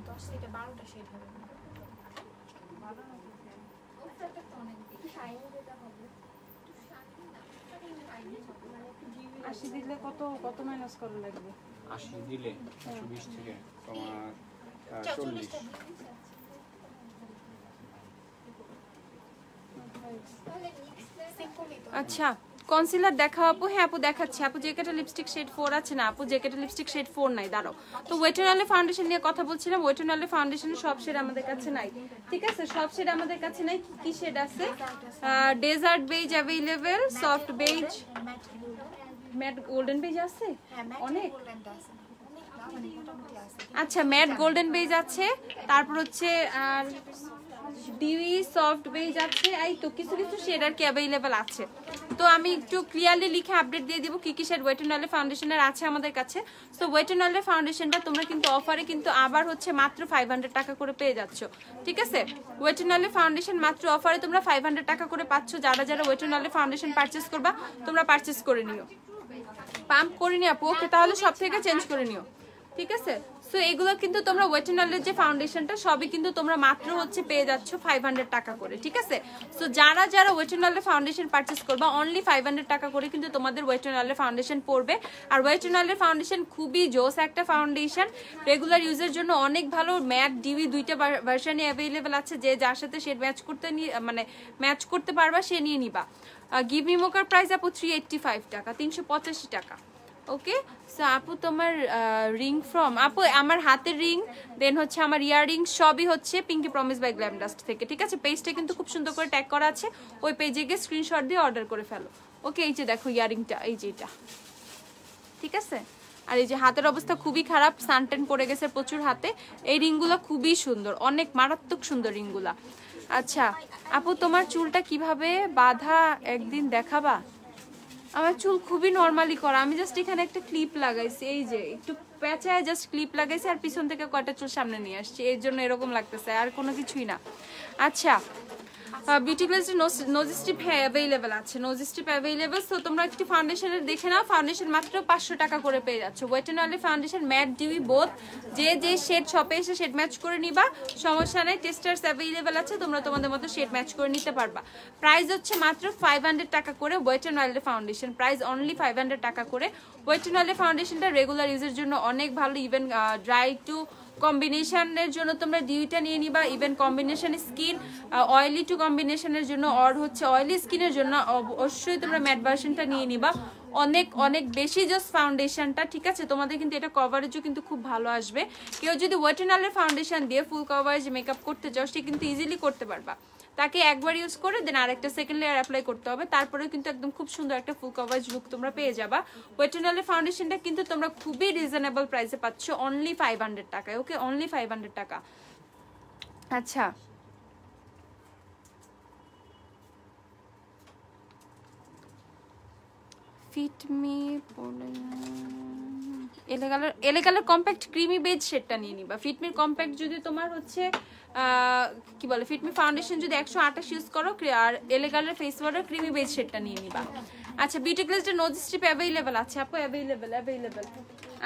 10 থেকে 12টা শেড হবে। আশি দিলে কত মাইনাস করা লাগবে? 80 দিলে 120 থেকে তোমার 40। আচ্ছা কনসিলার দেখাও আপু। হ্যাঁ আপু দেখাচ্ছি আপু। জ্যাকেটে লিপস্টিক শেড 4 আছে না আপু? জ্যাকেটে লিপস্টিক শেড 4 নাই, দাঁড়াও। তো ওয়েট এন্ড অনলি ফাউন্ডেশন নিয়ে কথা বলছিলাম। ওয়েট এন্ড অনলি ফাউন্ডেশনের সব শেড আমাদের কাছে নাই, ঠিক আছে? সব শেড আমাদের কাছে নাই। কি শেড আছে? Desert beige available, soft beige, matte golden beige আছে অনেক। আচ্ছা ম্যাট গোল্ডেন বেজ আছে, তারপর হচ্ছে আর ডিউই সফট বেজ আছে। এই তো কিছু কিছু শেড আর কি অ্যাভেলেবল আছে। তো আমি একটু ক্লিয়ারলি লিখে আপডেট দিয়ে দিব কি কি শেড ওয়েট এন্ড অনলি ফাউন্ডেশনের আছে আমাদের কাছে। সো ওয়েট এন্ড অনলি ফাউন্ডেশনটা তোমরা কিন্তু অফারে কিন্তু আবার হচ্ছে মাত্র 500 টাকা করে পেয়ে যাচ্ছ, ঠিক আছে? ওয়েট এন্ড অনলি ফাউন্ডেশন মাত্র অফারে তোমরা 500 টাকা করে পাচ্ছ। যারা যারা wet and only foundation purchase করবা তোমরা পারচেস করে নিও। পাম্প করে নিও আপু, ওকে? তাহলে সব থেকে চেঞ্জ করে নিও, ঠিক আছে? সো এগুলো কিন্তু তোমরা ওয়েট এন্ড অনলির যে ফাউন্ডেশনটা সবই কিন্তু তোমরা মাত্র হচ্ছে পেয়ে যাচ্ছ 500 টাকা করে, ঠিক আছে? সো যারা যারা wet and only foundation purchase করবা অনলি 500 টাকা করে কিন্তু তোমাদের ওয়েট এন্ড অনলি ফাউন্ডেশন পড়বে। আর ওয়েট এন্ড অনলি ফাউন্ডেশন খুবই জোস একটা ফাউন্ডেশন, রেগুলার ইউজের জন্য অনেক ভালো। ম্যাট ডিউই দুইটা ভার্সনই অ্যাভেলেবেল আছে, যে যার সাথে শেড ম্যাচ করতে পারবা সে নিয়ে নিবা। গিভ মি মোকার প্রাইস আপু 385 টাকা, 385 টাকা। ওকে সো আপু তোমার রিং ফ্রম আপু, আমার হাতের রিং দেন হচ্ছে আমার ইয়াররিং সবই হচ্ছে pinky promise by glam dust থেকে, ঠিক আছে? পেজটা কিন্তু খুব সুন্দর করে ট্যাগ করা আছে, ওই পেজে গিয়ে স্ক্রিনশট দিয়ে অর্ডার করে ফেলো। ওকে এই যে দেখো ইয়াররিংটা, এই যে এটা, ঠিক আছে? আর এই যে হাতের অবস্থা খুবই খারাপ, সানটেন পড়ে গেছে প্রচুর হাতে। এই রিংগুলো খুবই সুন্দর, অনেক মারাত্মক সুন্দর রিংগুলা। আচ্ছা আপু তোমার চুলটা কিভাবে বাঁধা একদিন দেখাবা? আমার চুল খুবই নর্মালি করা, আমি জাস্ট এখানে একটা ক্লিপ লাগাইছি, এই যে একটু পেঁচায় জাস্ট ক্লিপ লাগাইছি আর পিছন থেকে কয়টা চুল সামনে নিয়ে আসছি, এর জন্য এরকম লাগতেছে, আর কোনো কিছুই না। আচ্ছা বিউটি গ্লেজের নোজ স্ট্রিপ হ্যাঁ অ্যাভেলেবেল আছে, নোজ স্ট্রিপ অ্যাভেলেবেল। সো তোমরা একটু ফাউন্ডেশনের দেখে নাও, ফাউন্ডেশন মাত্র 500 টাকা করে পেয়ে যাচ্ছ। Wet and only foundation matte dewy both, যে যে শেড শপে এসে শেড ম্যাচ করে নিবা, সমস্যা নাই। টেস্টার্স অ্যাভেলেবেল আছে, তোমরা তোমাদের মতো শেড ম্যাচ করে নিতে পারবা। প্রাইস হচ্ছে মাত্র 500 টাকা করে wet and only foundation, price only 500 টাকা করে। ওয়েট এন্ড অনলি ফাউন্ডেশনটা রেগুলার ইউজের জন্য অনেক ভালো, ইভেন ড্রাই টু কম্বিনেশনের জন্য তোমরা ডিউইটা নিয়ে নিবা, even combination skin oily to কম্বিনেশনের জন্য অর হচ্ছে অয়েলি স্কিনের জন্য অবশ্যই তোমরা ম্যাট ভার্সনটা নিয়ে নিবা। অনেক অনেক বেশি জাস্ট ফাউন্ডেশনটা, ঠিক আছে? তোমাদের কিন্তু এটা কভারেজও কিন্তু খুব ভালো আসবে। কেউ যদি ওয়েট এন্ড অনলি ফাউন্ডেশন দিয়ে ফুল কভারেজ মেকআপ করতে চাও সে কিন্তু ইজিলি করতে পারবা। তাকে একবার ইউজ করে দেন আরেকটা সেকেন্ড লেয়ার অ্যাপ্লাই করতে হবে, তারপরেও কিন্তু একদম খুব সুন্দর একটা ফুল কভারেজ লুক তোমরা পেয়ে যাবা। ওয়েট এন্ড অনলি ফাউন্ডেশনটা কিন্তু তোমরা খুবই রিজনেবল প্রাইসে পাচ্ছ, অনলি 500 টাকায়। ওকে অনলি 500 টাকা। আচ্ছা ফিট মি এলেগালের কম্প্যাক্ট ক্রিমি বেজ শেডটা নিয়ে নিবা। ফিটমির কম্প্যাক্ট যদি তোমার হচ্ছে কি বলে ফিটমি ফাউন্ডেশন যদি 128 ইউজ করো, আর এলেগালের ফেস ওয়াটার ক্রিমি বেজ শেডটা নিয়ে নিবা। আচ্ছা বিউটি গ্লেজের নোজ স্ট্রিপ অ্যাভেলেবেল আছে আপু, অ্যাভেলেবেল।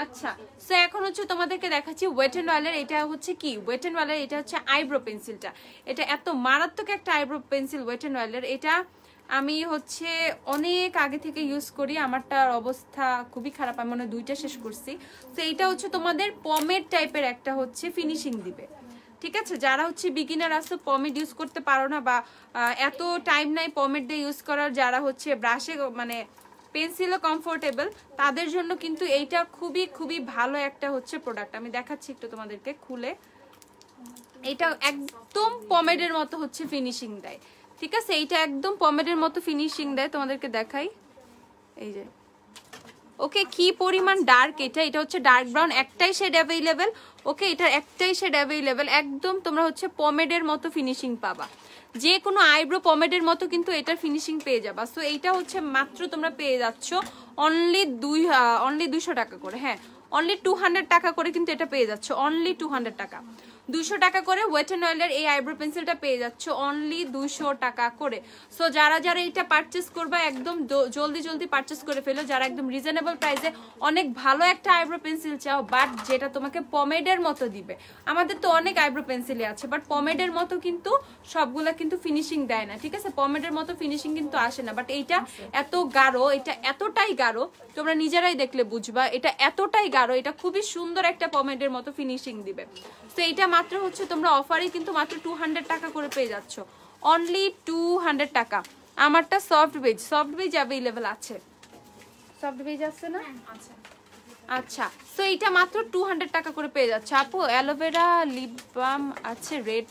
আচ্ছা সো এখন হচ্ছে তোমাদেরকে দেখাচ্ছি ওয়েট এন্ড ওয়ালের, এটা হচ্ছে কি ওয়েট এন্ড ওয়ালের, এটা হচ্ছে আইব্রো পেন্সিলটা। এটা এত মারাত্মক একটা আইব্রো পেন্সিল ওয়েট এন্ড ওয়ালের, এটা আমি হচ্ছে অনেক আগে থেকে ইউজ করি, আমারটার অবস্থা খুবই খারাপ, আমি মনে হয় 2টা শেষ করছি। তো এইটা হচ্ছে তোমাদের পমেড টাইপের একটা হচ্ছে ফিনিশিং দিবে, ঠিক আছে? যারা হচ্ছে বিগিনার আসো, পমেড ইউজ করতে পারো না বা এত টাইম নাই পমেড দিয়ে ইউজ করার, যারা হচ্ছে ব্রাশে মানে পেন্সিলও কমফোর্টেবল, তাদের জন্য কিন্তু এইটা খুবই খুবই ভালো একটা হচ্ছে প্রোডাক্ট। আমি দেখাচ্ছি একটু তোমাদেরকে খুলে, এটা একদম পমেডের মতো হচ্ছে ফিনিশিং দেয়, ঠিক আছে? এইটা একদম পমেডের মতো ফিনিশিং দেয়, তোমাদেরকে দেখাই, এই যে ওকে কি পরিমাণ ডার্ক এটা, এটা হচ্ছে ডার্ক ব্রাউন, একটাই শেড অ্যাভেলেবেল। ওকে এটার একটাই শেড অ্যাভেলেবেল, একদম তোমরা হচ্ছে পমেডের মতো ফিনিশিং পাবা, যে কোনো আইব্রো পমেডের মতো কিন্তু এটার ফিনিশিং পেয়ে যাবা। সো এইটা হচ্ছে মাত্র তোমরা পেয়ে যাচ্ছ অনলি 200 টাকা করে, হ্যাঁ অনলি 200 টাকা করে কিন্তু এটা পেয়ে যাচ্ছ, অনলি 200 টাকা। 200 টাকা করে ওয়েট এন্ড অয়েলের এই আইব্রো পেন্সিলটা পেয়ে যাচ্ছ অনলি 200 টাকা করে। সো যারা যারা এটা পারচেস করবা একদম জলদি জলদি পারচেস করে ফেলো, যারা একদম রিজনেবল প্রাইসে অনেক ভালো একটা আইব্রো পেন্সিল চাও বাট যেটা তোমাকে পমেডের মতো দিবে। আমাদের তো অনেক আইব্রো পেন্সিলই আছে বাট পমেডের মতো কিন্তু সবগুলা কিন্তু ফিনিশিং দেয় না, ঠিক আছে? পমেডের মতো ফিনিশিং কিন্তু আসে না, বাট এইটা এত গাঢ়, এটা এতটাই গাঢ়, তোমরা নিজেরাই দেখলে বুঝবা এটা এতটাই গাঢ়, এটা খুবই সুন্দর একটা পমেডের মতো ফিনিশিং দিবে। তো এইটা মাত্র হচ্ছে তোমরা অফারে কিন্তু মাত্র 200 টাকা করে পেয়ে যাচ্ছ, অনলি 200 টাকা। আমারটা সফট বেজ অ্যাভেলেবল আছে, সফট বেজ আছে না? আচ্ছা, তো এইটা মাত্র 200 টাকা করে পেয়ে যাচ্ছে আপু। অ্যালোভেরা লিপ বাম আছে, রেড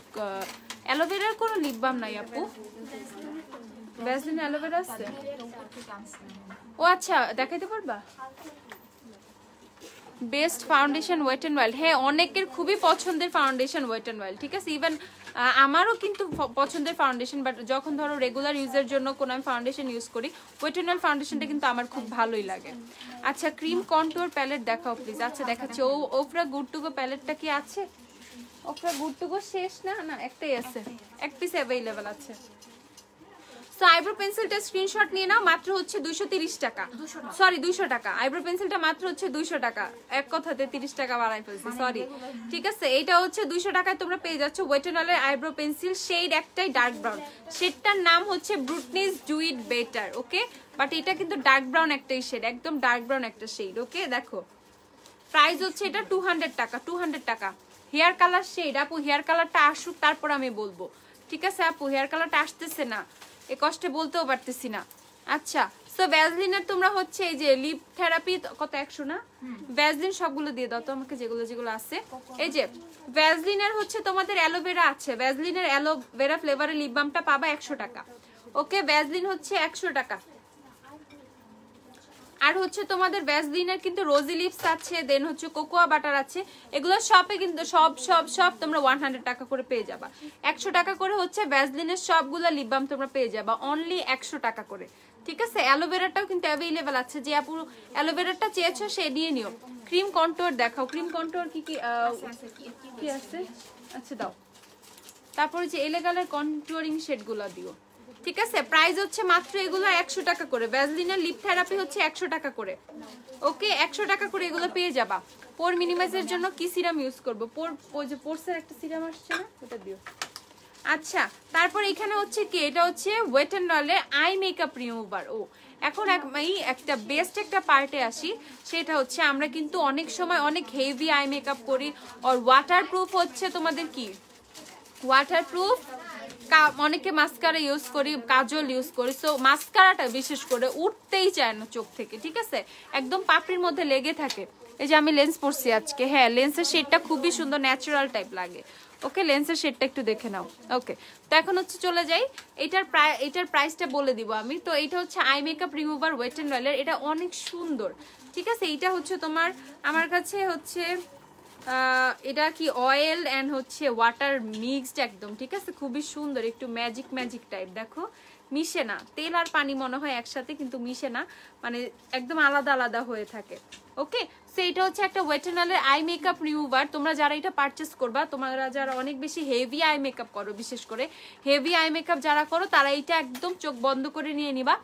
অ্যালোভেরার কোনো লিপ বাম নাই আপু, ভ্যাসলিন অ্যালোভেরা আছে? ও আচ্ছা, দেখাইতে পারবা? Best foundation wet and wild, হ্যাঁ অনেকের খুবই পছন্দের ফাউন্ডেশন ওয়েট এন্ড ওয়াইল্ড, ঠিক আছে? ইভেন আমারও কিন্তু পছন্দের ফাউন্ডেশন, বাট যখন ধরো রেগুলার ইউজের জন্য কোনো আমি ফাউন্ডেশন ইউজ করি ওয়েট এন্ড ওয়াইল্ড ফাউন্ডেশনটা কিন্তু আমার খুব ভালোই লাগে। আচ্ছা, ক্রিম কন্টুর প্যালেট দেখাও প্লিজ। আচ্ছা দেখাচ্ছি। ওফরা গুড টু গো প্যালেটটা কি আছে? ওফরা গুড টু গো শেষ না? না একটাই আছে, এক পিস অ্যাভেলেবল আছে। সো আইব্রো পেন্সিলটা স্ক্রিনশট নিয়ে নাও, মাত্র হচ্ছে 230 টাকা, সরি 200 টাকা। আইব্রো পেন্সিলটা মাত্র হচ্ছে 200 টাকা, এক কথাতে 30 টাকা বাড়াই ফেলছি, সরি, ঠিক আছে? এটা হচ্ছে 200 টাকায় তোমরা পেয়ে যাচ্ছ ওয়েট এন্ড অয়েলের আইব্রো পেন্সিল, শেড একটাই ডার্ক ব্রাউন, শেডটার নাম হচ্ছে brunettes do it better, okay? But এটা কিন্তু ডার্ক ব্রাউন একটাই শেড, একদম ডার্ক ব্রাউন একটা শেড, ওকে? দেখো প্রাইস হচ্ছে এটা 200 টাকা, 200 টাকা। হেয়ার কালার শেড আপু, হেয়ার কালারটা আসুক তারপর আমি বলবো, ঠিক আছে আপু? হেয়ার কালারটা আসতেছে না, এ কষ্টে বলতেও পারতেছি না। আচ্ছা, সো ভ্যাসলিনের তোমরা হচ্ছে এই যে লিপ থেরাপি কত 100 না? ভ্যাসলিন সবগুলো দিয়ে দাও তো আমাকে, যেগুলো যেগুলো আছে। এই যে ভ্যাসলিনের হচ্ছে তোমাদের অ্যালোভেরা আছে, ভ্যাসলিনের অ্যালোভেরা ফ্লেভারের লিপ বামটা পাবা 100 টাকা, ওকে? ভ্যাসলিন হচ্ছে 100 টাকা। আর হচ্ছে তোমাদের ভ্যাসলিনের কিন্তু রোজি লিপস আছে, দেন হচ্ছে কোকোয়া বাটার আছে, এগুলো শপে কিন্তু সব তোমরা 100 টাকা করে পেয়ে যাবা। 100 টাকা করে হচ্ছে ভ্যাসলিনের সবগুলো লিপ বাম তোমরা পেয়ে যাবা অনলি 100 টাকা করে, ঠিক আছে? অ্যালোভেরাটাও কিন্তু অ্যাভেলেবেল আছে, যে আপু অ্যালোভেরাটা চেয়েছো সে নিয়ে নিও। ক্রিম কন্ট্যুর দেখাও, ক্রিম কন্ট্যুর কি আছে? আচ্ছা দাও। তারপরে যে এলেগালের কন্ট্যুরিং শেডগুলো দিও, ঠিক আছে? প্রাইস হচ্ছে মাত্র এগুলো 100 টাকা করে। ভ্যাসলিনের লিপ থেরাপি হচ্ছে 100 টাকা করে, ওকে? 100 টাকা করে এগুলো পেয়ে যাবা। পোর মিনিমাইজের জন্য কি সিরাম ইউজ করবো? পোরসের একটা সিরাম আসছে না, ওটা দিও। আচ্ছা, তারপর এখানে হচ্ছে কি, এটা হচ্ছে ওয়েট এন্ড অয়েলের আই মেকআপ রিমুভার। ও এখন একটা বেস্ট একটা পার্টে আসি, সেটা হচ্ছে আমরা কিন্তু অনেক সময় অনেক হেভি আই মেকআপ করি, আর ওয়াটারপ্রুফ হচ্ছে তোমাদের কি ওয়াটারপ্রুফ, অনেকে মাস্কারা ইউজ করি, কাজল ইউজ করি, সো মাস্কারাটা বিশেষ করে উঠতেই চায় না চোখ থেকে, ঠিক আছে? একদম পাপড়ির মধ্যে লেগে থাকে। এই যে আমি লেন্স পরছি আজকে, হ্যাঁ লেন্সের শেডটা খুবই সুন্দর, ন্যাচারাল টাইপ লাগে, ওকে? লেন্সের শেডটা একটু দেখে নাও, ওকে? তো এখন হচ্ছে চলে যাই, এটার প্রাইসটা বলে দিব আমি। তো এটা হচ্ছে eye makeup remover wet and অয়েলের, এটা অনেক সুন্দর, ঠিক আছে? এটা হচ্ছে তোমার আমার কাছে হচ্ছে এটা কি অয়েল এন্ড হচ্ছে ওয়াটার মিক্সড একদম, ঠিক আছে? খুবই সুন্দর, একটু ম্যাজিক টাইপ, দেখো মিশে না, তেল আর পানি মনে হয় একসাথে, কিন্তু মিশে না, মানে একদম আলাদা আলাদা হয়ে থাকে, ওকে? সো এটা হচ্ছে একটা ওয়েট এন্ড অয়েলের আই মেকআপ রিমুভার। তোমরা যারা এটা পারচেস করবা, তোমরা যারা অনেক বেশি হেভি আই মেকআপ করো, বিশেষ করে হেভি আই মেকআপ যারা করো তারা এটা একদম চোখ বন্ধ করে নিয়ে নিবা।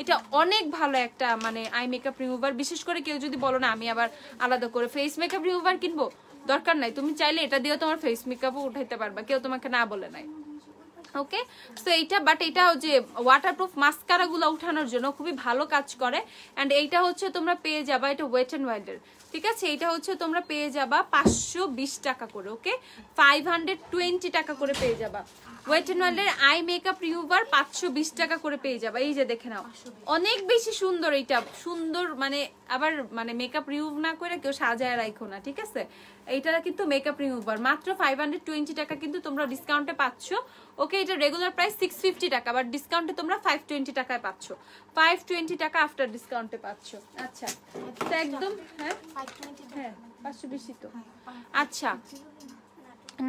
এটা অনেক ভালো একটা মানে আই মেকআপ রিমুভার, বিশেষ করে কেউ যদি বলো না আমি আবার আলাদা করে ফেস মেকআপ রিমুভার কিনবো, দরকার নাই, তুমি চাইলে এটা দিয়েও তোমার ফেস মেকআপও উঠাইতে পারবা, কেউ তোমাকে না বলে নাই, ওকে? সো এইটা, বাট এটা যে ওয়াটারপ্রুফ মাস্কারা গুলো উঠানোর জন্য খুবই ভালো কাজ করে। এন্ড এইটা হচ্ছে তোমরা পেয়ে যাবা, এটা ওয়েট এন্ড ওয়াইল্ডের, ঠিক আছে? এটা হচ্ছে তোমরা পেয়ে যাবা 520 টাকা করে, ওকে? 520 টাকা করে পেয়ে যাবা। ওয়েট এন্ড ওয়াইল্ডের আই মেকআপ রিমুভার 520 টাকা করে পেয়ে যাবা। এই যে দেখে নাও, অনেক বেশি সুন্দর, এটা সুন্দর, মানে আবার মানে মেকআপ রিমুভ না করে কেউ সাজায় রাখো না, ঠিক আছে? এইটা কিন্তু মেকআপ রিমুভার মাত্র 520 টাকা কিন্তু তোমরা ডিসকাউন্টে পাচ্ছ, ওকে? এটা রেগুলার প্রাইস 650 টাকা, বাট ডিসকাউন্টে তোমরা 520 টাকায় পাচ্ছ, 520 টাকা আফটার ডিসকাউন্টে পাচ্ছ। আচ্ছা, তো একদম হ্যাঁ 520 তো। আচ্ছা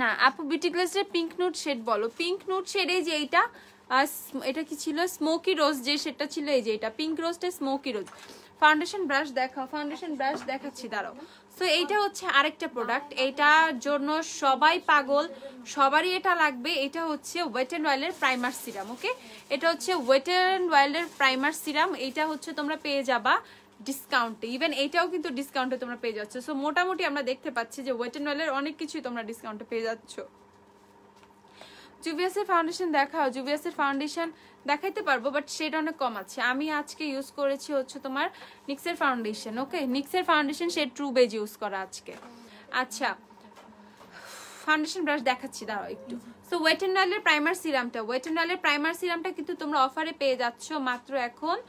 না আপু, বিউটি গ্লেজের পিঙ্ক নুট শেড বলো। পিঙ্ক নুট শেড এই যে এটা কি ছিল, স্মোকি রোজ যে শেডটা ছিল, এই যে এটা পিঙ্ক রোজটা স্মোকি রোজ, ফাউন্ডেশন ব্রাশ দেখাও, ফাউন্ডেশন ব্রাশ দেখাচ্ছি, দাঁড়াও। সো এইটা হচ্ছে আরেকটা প্রোডাক্ট, এইটার জন্য সবাই পাগল, সবারই এটা লাগবে। এটা হচ্ছে ওয়েট অ্যান্ড ওয়াইল্ডের প্রাইমার সিরাম। ওকে, এটা হচ্ছে ওয়েট অ্যান্ড ওয়াইল্ডের প্রাইমার সিরাম। এইটা হচ্ছে তোমরা পেয়ে যাবা ডিসকাউন্টে, ইভেন এইটাও কিন্তু ডিসকাউন্টে তোমরা পেয়ে যাচ্ছ। সো মোটামুটি আমরা দেখতে পাচ্ছি যে ওয়েট অ্যান্ড ওয়াইল্ডের অনেক কিছুই তোমরা ডিসকাউন্টে পেয়ে যাচ্ছ। জুভিয়াসের ফাউন্ডেশন দেখাও, জুভিয়াসের ফাউন্ডেশন দেখাইতে পারবো, বাট সেটা অনেক কম আছে। আমি আজকে ইউজ করেছি হচ্ছে তোমার নিক্সের ফাউন্ডেশন। ওকে, নিক্সের ফাউন্ডেশন সে ট্রু বেজ ইউজ করা আজকে। আচ্ছা, ফাউন্ডেশন ব্রাশ দেখাচ্ছি, দাঁড়াও একটু। সো ওয়েট অ্যান্ড ওয়াইল্ডের প্রাইমার সিরামটা, ওয়েট অ্যান্ড ওয়াইল্ডের প্রাইমার সিরামটা কিন্তু তোমরা অফারে পেয়ে যাচ্ছ মাত্র এখন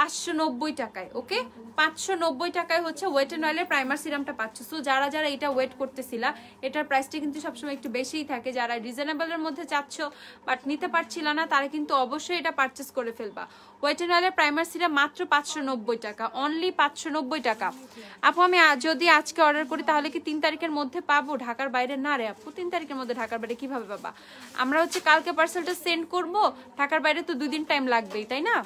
590 টাকায়। ওকে, 590 টাকায় হচ্ছে ওয়েট অ্যান্ড অয়েলের প্রাইমার সিরামটা পাচ্ছ। সো যারা যারা এটা ওয়েট করতেছিলা, এটার প্রাইসটা কিন্তু সবসময় একটু বেশিই থাকে। যারা রিজনেবলের মধ্যে চাচ্ছ বাট নিতে পারছিল না, তারা কিন্তু অবশ্যই এটা পারচেস করে ফেলবা। ওয়েট অ্যান্ড অয়েলের প্রাইমার সিরাম মাত্র 590 টাকা, অনলি 590 টাকা। আপু আমি যদি আজকে অর্ডার করি তাহলে কি 3 তারিখের মধ্যে পাবো? ঢাকার বাইরে না রে আপু, 3 তারিখের মধ্যে ঢাকার বাইরে কিভাবে পাবা? আমরা হচ্ছে কালকে পার্সেলটা সেন্ড করব, ঢাকার বাইরে তো 2 দিন টাইম লাগবেই, তাই না?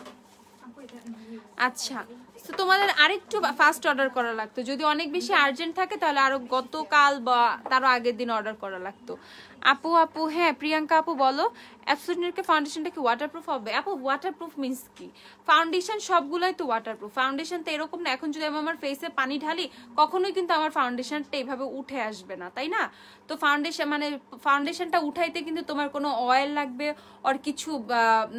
আচ্ছা, তো তোমাদের আরেকটু ফাস্ট অর্ডার করা লাগতো। যদি অনেক বেশি আর্জেন্ট থাকে তাহলে আরো গতকাল বা তারও আগের দিন অর্ডার করা লাগতো। আপু হ্যাঁ প্রিয়াঙ্কা আপু বলো, অ্যাবসোলিউটলি ফাউন্ডেশনটা কি ওয়াটারপ্রুফ হবে? আপু ওয়াটারপ্রুফ মিন্স কি? ফাউন্ডেশন সবগুলোই তো ওয়াটারপ্রুফ। ফাউন্ডেশন তো এরকম না, এখন যদি আমি আমার ফেসে পানি ঢালি কখনোই কিন্তু আমার ফাউন্ডেশনটা এইভাবে উঠে আসবে না, তাই না? তো ফাউন্ডেশনটা উঠাইতে কিন্তু তোমার কোনো অয়েল লাগবে আর কিছু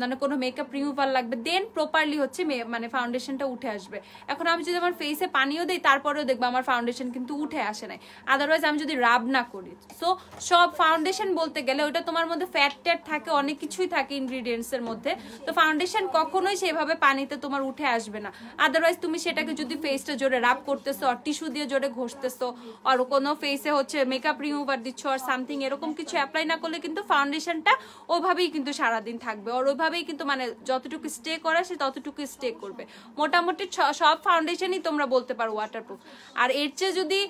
মানে কোনো মেকআপ রিমুভার লাগবে, দেন প্রপারলি হচ্ছে মানে ফাউন্ডেশনটা উঠে আসবে। এখন আমি যদি আমার ফেসে পানিও দিই তারপরেও দেখবো আমার ফাউন্ডেশন কিন্তু উঠে আসে নাই, আদারওয়াইজ আমি যদি রাব না করি। সো সব ফাউন্ডেশন বলতে গেলে ওটা তোমার মধ্যে ফ্যাট ট্যাট থাকে, অনেক কিছুই থাকে ইনগ্রিডিয়েন্টস এর মধ্যে। তো ফাউন্ডেশন কখনোই সেভাবে পানিতে তোমার উঠে আসবে না। আদারওয়াইজ তুমি সেটাকে যদি ফেসটা জোরে রাব করতেছো আর টিস্যু দিয়ে জোরে ঘষতেছো আর কোনো ফেসে হচ্ছে মেকআপ রিমুভার দিচ্ছ আর সামথিং এরকম কিছু অ্যাপ্লাই না করলে কিন্তু ফাউন্ডেশনটা ওইভাবেই কিন্তু সারাদিন থাকবে, আর ওইভাবেই কিন্তু মানে যতটুকু স্টে করে সে ততটুকু স্টে করবে। মোটামুটি সব ফাউন্ডেশনই তোমরা বলতে পারো ওয়াটারপ্রুফ। আর এর চেয়ে যদি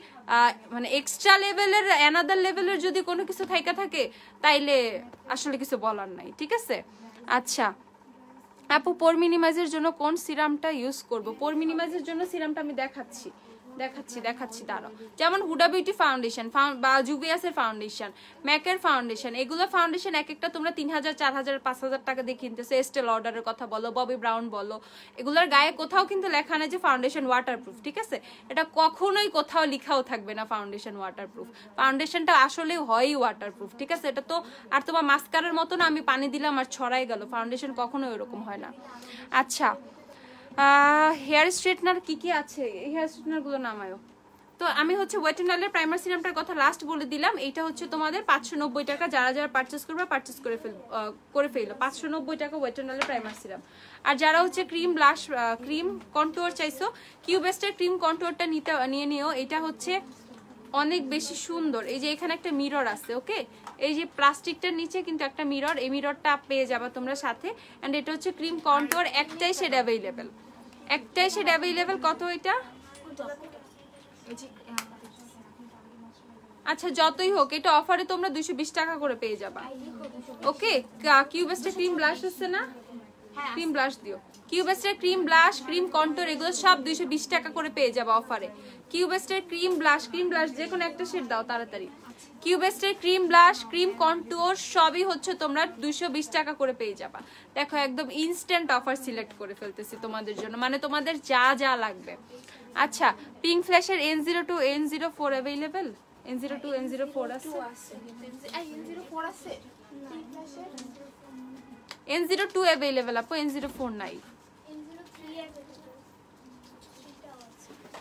মানে এক্সট্রা লেভেলের অ্যানাদার লেভেলের যদি কোনো কিছু থাকে তাইলে আসলে কিছু বলার নাই, ঠিক আছে? আচ্ছা আপু, পোর মিনিমাইজের জন্য কোন সিরামটা ইউজ করব? পোর মিনিমাইজের জন্য সিরামটা আমি দেখাচ্ছি দাঁড়াও। যেমন হুডা বিউটি ফাউন্ডেশন বা জুভিয়াসের ফাউন্ডেশন, ম্যাকের ফাউন্ডেশন, এগুলো ফাউন্ডেশন এক একটা তোমরা 3000, 4000, 5000 টাকা দিয়ে কিনতেছো। এস্টেল অর্ডারের কথা বলো, ববি ব্রাউন বলো, এগুলোর গায়ে কোথাও কিন্তু লেখা নেই যে ফাউন্ডেশন ওয়াটারপ্রুফ, ঠিক আছে? এটা কখনোই কোথাও লেখাও থাকবে না ফাউন্ডেশন ওয়াটারপ্রুফ। ফাউন্ডেশনটা আসলে হয়ই ওয়াটারপ্রুফ, ঠিক আছে? এটা তো আর তোমার মাস্কারার মতো না আমি পানি দিলাম আর ছড়াই গেল, ফাউন্ডেশন কখনোই ওরকম হয় না। আচ্ছা, হেয়ার স্ট্রেটনার কি আছে? হেয়ার স্ট্রেটনার গুলো নামায়ও। তো আমি হচ্ছে ওয়েট অ্যান্ড ওয়েলের প্রাইমার সিরামটার কথা লাস্ট বলে দিলাম। এইটা হচ্ছে তোমাদের 590 টাকা। যারা যারা পারচেস করবে পারচেস করে ফেলো 590 টাকা ওয়েট অ্যান্ড ওয়েলের প্রাইমার সিরাম। আর যারা হচ্ছে ক্রিম ব্লাশ ক্রিম কন্টুয়ার চাইছো, কিউবেস্টের ক্রিম কন্টুয়ারটা নিয়ে নিও। এটা হচ্ছে অনেক বেশি সুন্দর। এই যে এখানে একটা মিরর আছে, ওকে, এই যে প্লাস্টিকটার নিচে কিন্তু একটা মিরর, এই মিররটা পেয়ে যাবা তোমরা সাথে। এন্ড এটা হচ্ছে ক্রিম কন্টুয়ার, একটাই শেড অ্যাভেলেবেল, কত এটা? আচ্ছা যতই হোক এটা অফারে তোমরা 220 টাকা করে পেয়ে যাবা। ওকে, কিউবেস্টের ক্রিম ব্লাশ আছে না, ক্রিম ব্লাশ দিও। কিউবেস্টের ক্রিম ব্লাশ, ক্রিম কন্টুর এগুলো সব 220 টাকা করে পেয়ে যাবা অফারে। কিউবেস্টের ক্রিম ব্লাশ যে কোনো একটা শেড দাও তাড়াতাড়ি। কিউবেস্টের ক্রিম ব্লাশ, ক্রিম কন্টুর সবই হচ্ছে তোমরা 220 টাকা করে পেয়ে যাবা। দেখো একদম ইনস্ট্যান্ট অফার সিলেক্ট করে ফেলতেছি তোমাদের জন্য, মানে তোমাদের যা যা লাগবে। আচ্ছা, pink ফ্ল্যাশের N02, N04 available? N02, N04 আছে? N02 अवेलेबल আপু, N04 নাই।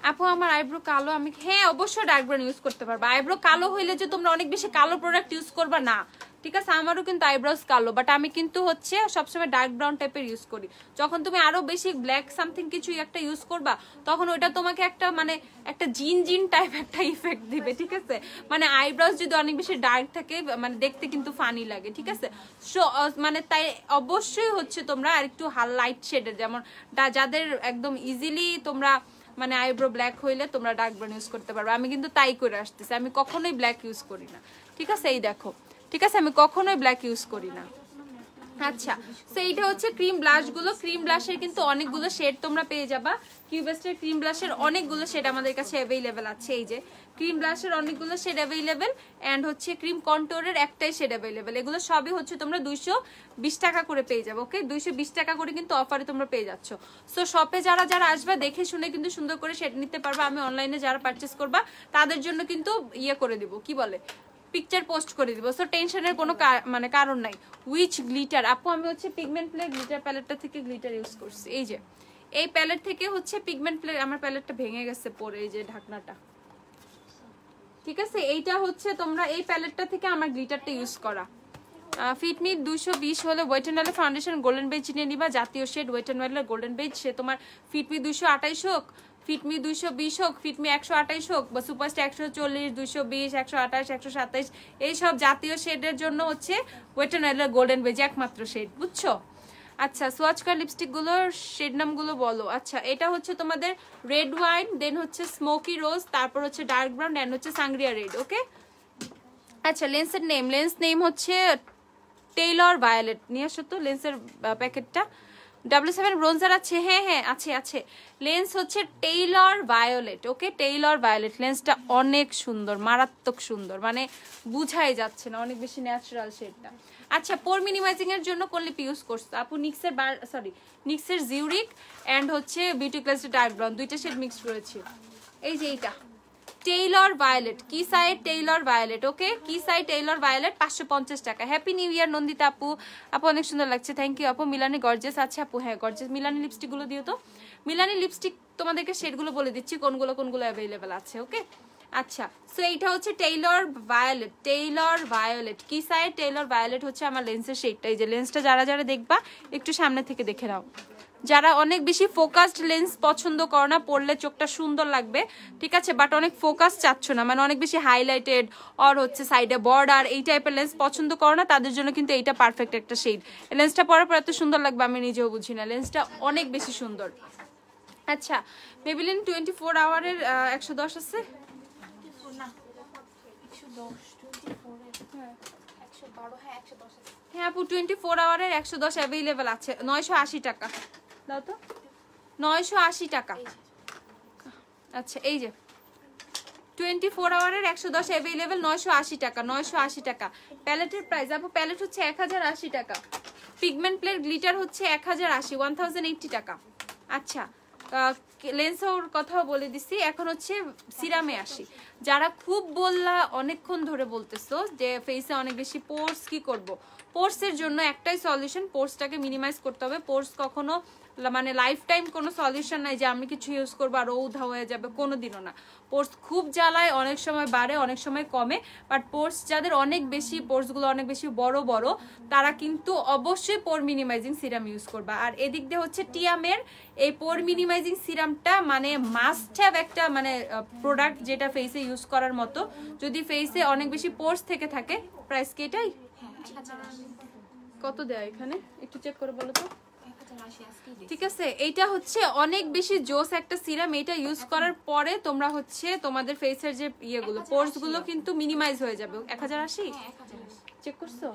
আপু আমার আইব্রো কালো, আমি হ্যাঁ অবশ্যই ডার্ক ব্রাউন ইউজ করতে পারবা। আইব্রো কালো হইলে যে তোমরা অনেক বেশি কালো প্রোডাক্ট ইউজ করবা না, ঠিক আছে? আমারও কিন্তু আইব্রোস কালো, বাট আমি কিন্তু হচ্ছে সবসময় ডার্ক ব্রাউন টাইপের ইউজ করি। যখন তুমি আরো বেশি ব্ল্যাক সামথিং কিছু একটা ইউজ করবা তখন ওইটা তোমাকে একটা মানে একটা জিন টাইপ একটা ইফেক্ট দিবে, ঠিক আছে? মানে আইব্রোস যদি অনেক বেশি ডার্ক থাকে মানে দেখতে কিন্তু ফানি লাগে, ঠিক আছে? সো মানে তাই অবশ্যই হচ্ছে তোমরা আর একটু লাইট শেডের, যেমন যাদের একদম ইজিলি তোমরা মানে আইব্রো ব্ল্যাক হইলে তোমরা ডার্ক ব্রাউন ইউজ করতে পারবে। আমি কিন্তু তাই করে আসতেছি, আমি কখনোই ব্ল্যাক ইউজ করি না, ঠিক আছে? এই দেখো, ঠিক আছে, আমি কখনোই ব্ল্যাক ইউজ করি না। আচ্ছা, তো এইটা হচ্ছে ক্রিম ব্লাশগুলো। ক্রিম ব্লাশের কিন্তু অনেকগুলো শেড তোমরা পেয়ে যাবা। কিউবেস্টের ক্রিম ব্লাশের অনেকগুলো শেড আমাদের কাছে অ্যাভেলেবেল আছে। এই যে ক্রিম ব্লাশের অনেকগুলো শেড অ্যাভেলেবেল, অ্যান্ড হচ্ছে ক্রিম কন্ট্রোলের একটাই শেড অ্যাভেলেবেল। এগুলো সবই হচ্ছে তোমরা 220 টাকা করে পেয়ে যাবে। ওকে, 220 টাকা করে কিন্তু অফারে তোমরা পেয়ে যাচ্ছ। সো শপে যারা যারা আসবে দেখে শুনে কিন্তু সুন্দর করে শেড নিতে পারবা। আমি অনলাইনে যারা পারচেস করবা তাদের জন্য কিন্তু ইয়ে করে দিব, কি বলে, পিকচার পোস্ট করে দিব। সো টেনশনের কোনো মানে কারণ নাই। উইচ গ্লিটার আপু, আমি হচ্ছে পিগমেন্ট প্লে গ্লিটার প্যালেটটা থেকে গ্লিটার ইউজ করছি। এই যে এই প্যালেট থেকে হচ্ছে পিগমেন্ট প্লে, আমার প্যালেটটা ভেঙে গেছে পরে, এই যে ঢাকনাটা, ঠিক আছে। এইটা হচ্ছে তোমরা এই প্যালেটটা থেকে আমার গ্লিটারটা ইউজ করা। ফিটমি 220 হলে ওয়েট এন্ড ওয়াইল্ডের ফাউন্ডেশন গোল্ডেন বেজ নিয়ে নিবা, জাতীয় শেড ওয়েট এন্ড ওয়াইল্ডের গোল্ডেন বেজ। সে তোমার ফিটমি 228 হোক, ফিটমি 220 হোক, ফিটমি 128 হোক, বা সুপারস্টার 140, 220, 128, 127, এইসব জাতীয় শেডের জন্য হচ্ছে ওয়েট এন্ড ওয়াইল্ডের গোল্ডেন বেজ একমাত্র শেড, বুঝছো? আচ্ছা, সোয়াচ কার লিপস্টিক গুলোর শেড নামগুলো বলো। আচ্ছা, এটা হচ্ছে তোমাদের রেড ওয়াইন, দেন হচ্ছে স্মোকি রোজ, তারপর হচ্ছে ডার্ক ব্রাউন, এন্ড হচ্ছে সাংগ্রিয়া রেড। ওকে, আচ্ছা লেন্সের নেম, লেন্স নেম হচ্ছে টেইলর ভায়োলেট। নিয়ে আসো তো লেন্সের প্যাকেটটা। W7 ব্রোঞ্জার আছে, হ্যাঁ হ্যাঁ আছে আছে। লেন্স হচ্ছে টেইলর ভায়োলেট। ওকে, টেইলর ভায়োলেট লেন্সটা অনেক সুন্দর, মারাত্মক সুন্দর, মানে বুঝাই যাচ্ছে না, অনেক বেশি ন্যাচারাল শেডটা। আচ্ছা, পোর মিনিমাইজিং এর জন্য কোন লিপ ইউজ করছো আপু? নিক্সের জিউরিক এন্ড হচ্ছে বিউটি ক্লাসের ডার্ক ব্রাউন, দুইটা শেড মিক্স করেছি। এই যে এইটা টেইলর ভায়োলেট, কি সাইড টেইলর ভায়োলেট। ওকে, কি সাইড টেইলর ভায়োলেট, 550 টাকা। হ্যাপি নিউ ইয়ার নন্দিতা আপু। আপু অনেক সুন্দর লাগছে, থ্যাংক ইউ আপু। মিলানি গর্জিয়াস আছে আপু, হ্যাঁ গর্জিয়াস। মিলানি লিপস্টিক গুলো দিও তো। মিলানি লিপস্টিক তোমাদেরকে শেডগুলো বলে দিচ্ছি কোনগুলো কোনগুলো অ্যাভেলেবেল আছে। ওকে, আচ্ছা, সো এইটা হচ্ছে টেইলর ভায়োলেট, টেইলর ভায়োলেট কি সাইড টেইলর ভায়োলেট হচ্ছে আমার লেন্সের শেডটা। এই যে লেন্সটা যারা যারা দেখবা একটু সামনে থেকে দেখে নাও। যারা অনেক বেশি ফোকাসড লেন্স পছন্দ করো না, পরলে চোখটা সুন্দর লাগবে, ঠিক আছে, বাট অনেক ফোকাস চাচ্ছ না, মানে অনেক বেশি হাইলাইটেড আর হচ্ছে সাইডে বর্ডার এই টাইপের লেন্স পছন্দ করো না, তাদের জন্য কিন্তু এইটা পারফেক্ট একটা শেড। লেন্সটা পরার পর এত সুন্দর লাগবে আমি নিজেও বুঝি না, লেন্সটা অনেক বেশি সুন্দর। আচ্ছা, মেবিলিন 24 আওয়ারের 110 আছে। হ্যাঁ আপু, 24 আওয়ারের 110 অ্যাভেলেবেল আছে, 980 টাকা। দাও তো, 980 টাকা। আচ্ছা, এই যে 24 আওয়ারের 110 অ্যাভেলেবেল, 980 টাকা, 980 টাকা। প্যালেটের প্রাইস আপু, প্যালেট হচ্ছে 1080 টাকা। পিগমেন্ট প্লেট গ্লিটার হচ্ছে 1080, 1080 টাকা। আচ্ছা, লেন্সের কথাও বলে দিছি। এখন হচ্ছে সিরামে আসি। যারা খুব বললা অনেকক্ষণ ধরে বলতেছো যে ফেসে অনেক বেশি পোর্স, কি করব? পোর্সের জন্য একটাই সলিউশন, পোর্সটাকে মিনিমাইজ করতে হবে। পোর্স কখনো মানে লাইফ টাইম কোনো সলিউশন নাই যে আমি কিছু ইউজ করবো আর উধা হয়ে যাবে, কোনোদিনও না। পোর্স খুব জ্বালায়, অনেক সময় বাড়ে, অনেক সময় কমে, বাট পোর্স যাদের অনেক বেশি, পোর্সগুলো অনেক বেশি বড় বড়, তারা কিন্তু অবশ্যই পোর মিনিমাইজিং সিরাম ইউজ করবা। আর এদিক দিয়ে হচ্ছে টিয়ামের এই পোর মিনিমাইজিং সিরামটা মানে মাস্ট হ্যাভ একটা মানে প্রোডাক্ট, যেটা ফেসে ইউজ করার মতো। যদি ফেসে অনেক বেশি পোর্স থেকে থাকে, প্রাইস কি এটাই? কত দেয় এখানে একটু চেক করে বলো তো। ঠিক আছে, এইটা হচ্ছে অনেক বেশি জোস একটা সিরাম। এটা ইউজ করার পরে তোমরা হচ্ছে তোমাদের ফেসের যে ইয়েগুলো, পোর্স গুলো কিন্তু মিনিমাইজ হয়ে যাবে। 1080 চেক করছো?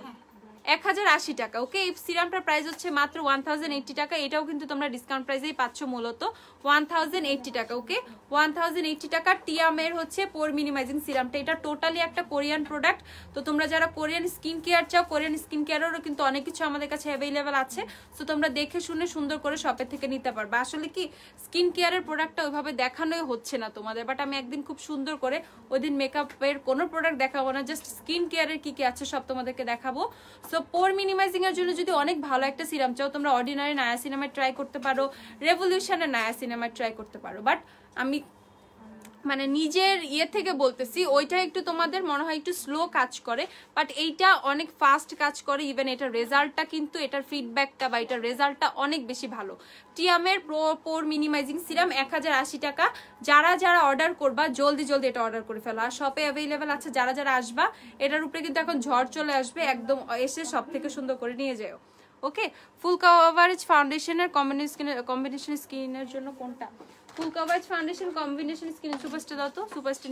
1080 টাকা। ওকে, এই সিরামটার প্রাইস হচ্ছে মাত্র 1080 টাকা। এটাও কিন্তু তোমরা ডিসকাউন্ট প্রাইসেই পাচ্ছ, মূলত 1080 টাকা। ওকে, 1080 টাকা টিয়ামের হচ্ছে পোর মিনিমাইজিং সিরামটা। এটা টোটালি একটা কোরিয়ান প্রোডাক্ট। তো তোমরা যারা কোরিয়ান স্কিন কেয়ার চাও, কোরিয়ান স্কিন কেয়ারেরও কিন্তু অনেক কিছু আমাদের কাছে অ্যাভেলেবেল আছে। তো তোমরা দেখে শুনে সুন্দর করে শপের থেকে নিতে পারবে। আসলে কি স্কিন কেয়ারের প্রোডাক্টটা ওইভাবে দেখানোই হচ্ছে না তোমাদের, বাট আমি একদিন খুব সুন্দর করে, ওই দিন মেকআপের কোনো প্রোডাক্ট দেখাবো না, জাস্ট স্কিন কেয়ারের কি কি আছে সব তোমাদেরকে দেখাবো। সো পোর মিনিমাইজিং এর জন্য যদি অনেক ভালো একটা সিরাম চাও, তোমরা অর্ডিনারি নায়াসিনামাইড ট্রাই করতে পারো, রেভলিউশনের নায়াসিনামাইড ট্রাই করতে পারো। বাট আমি মানে নিজের ইয়ে থেকে বলতেছি, ওইটা একটু তোমাদের মনে হয় একটু স্লো কাজ করে, বাট এইটা অনেক ফাস্ট কাজ করে। ইভেন এটার রেজাল্টটা কিন্তু, এটার ফিডব্যাকটা বা এটার রেজাল্টটা অনেক বেশি ভালো। টিয়ামের পোর মিনিমাইজিং সিরাম 1080 টাকা। যারা যারা অর্ডার করবা জলদি জলদি এটা অর্ডার করে ফেলো, আর শপে অ্যাভেলেবেল আছে। যারা যারা আসবা, এটার উপরে কিন্তু এখন ঝড় চলে আসবে, একদম এসে সব থেকে সুন্দর করে নিয়ে যাও। ওকে, ফুল কভারেজ ফাউন্ডেশনের কম্বিনেশন স্কিনের জন্য কোনটা? ফুল coverage foundation combination skin superstar দাও তো, সুপারস্টার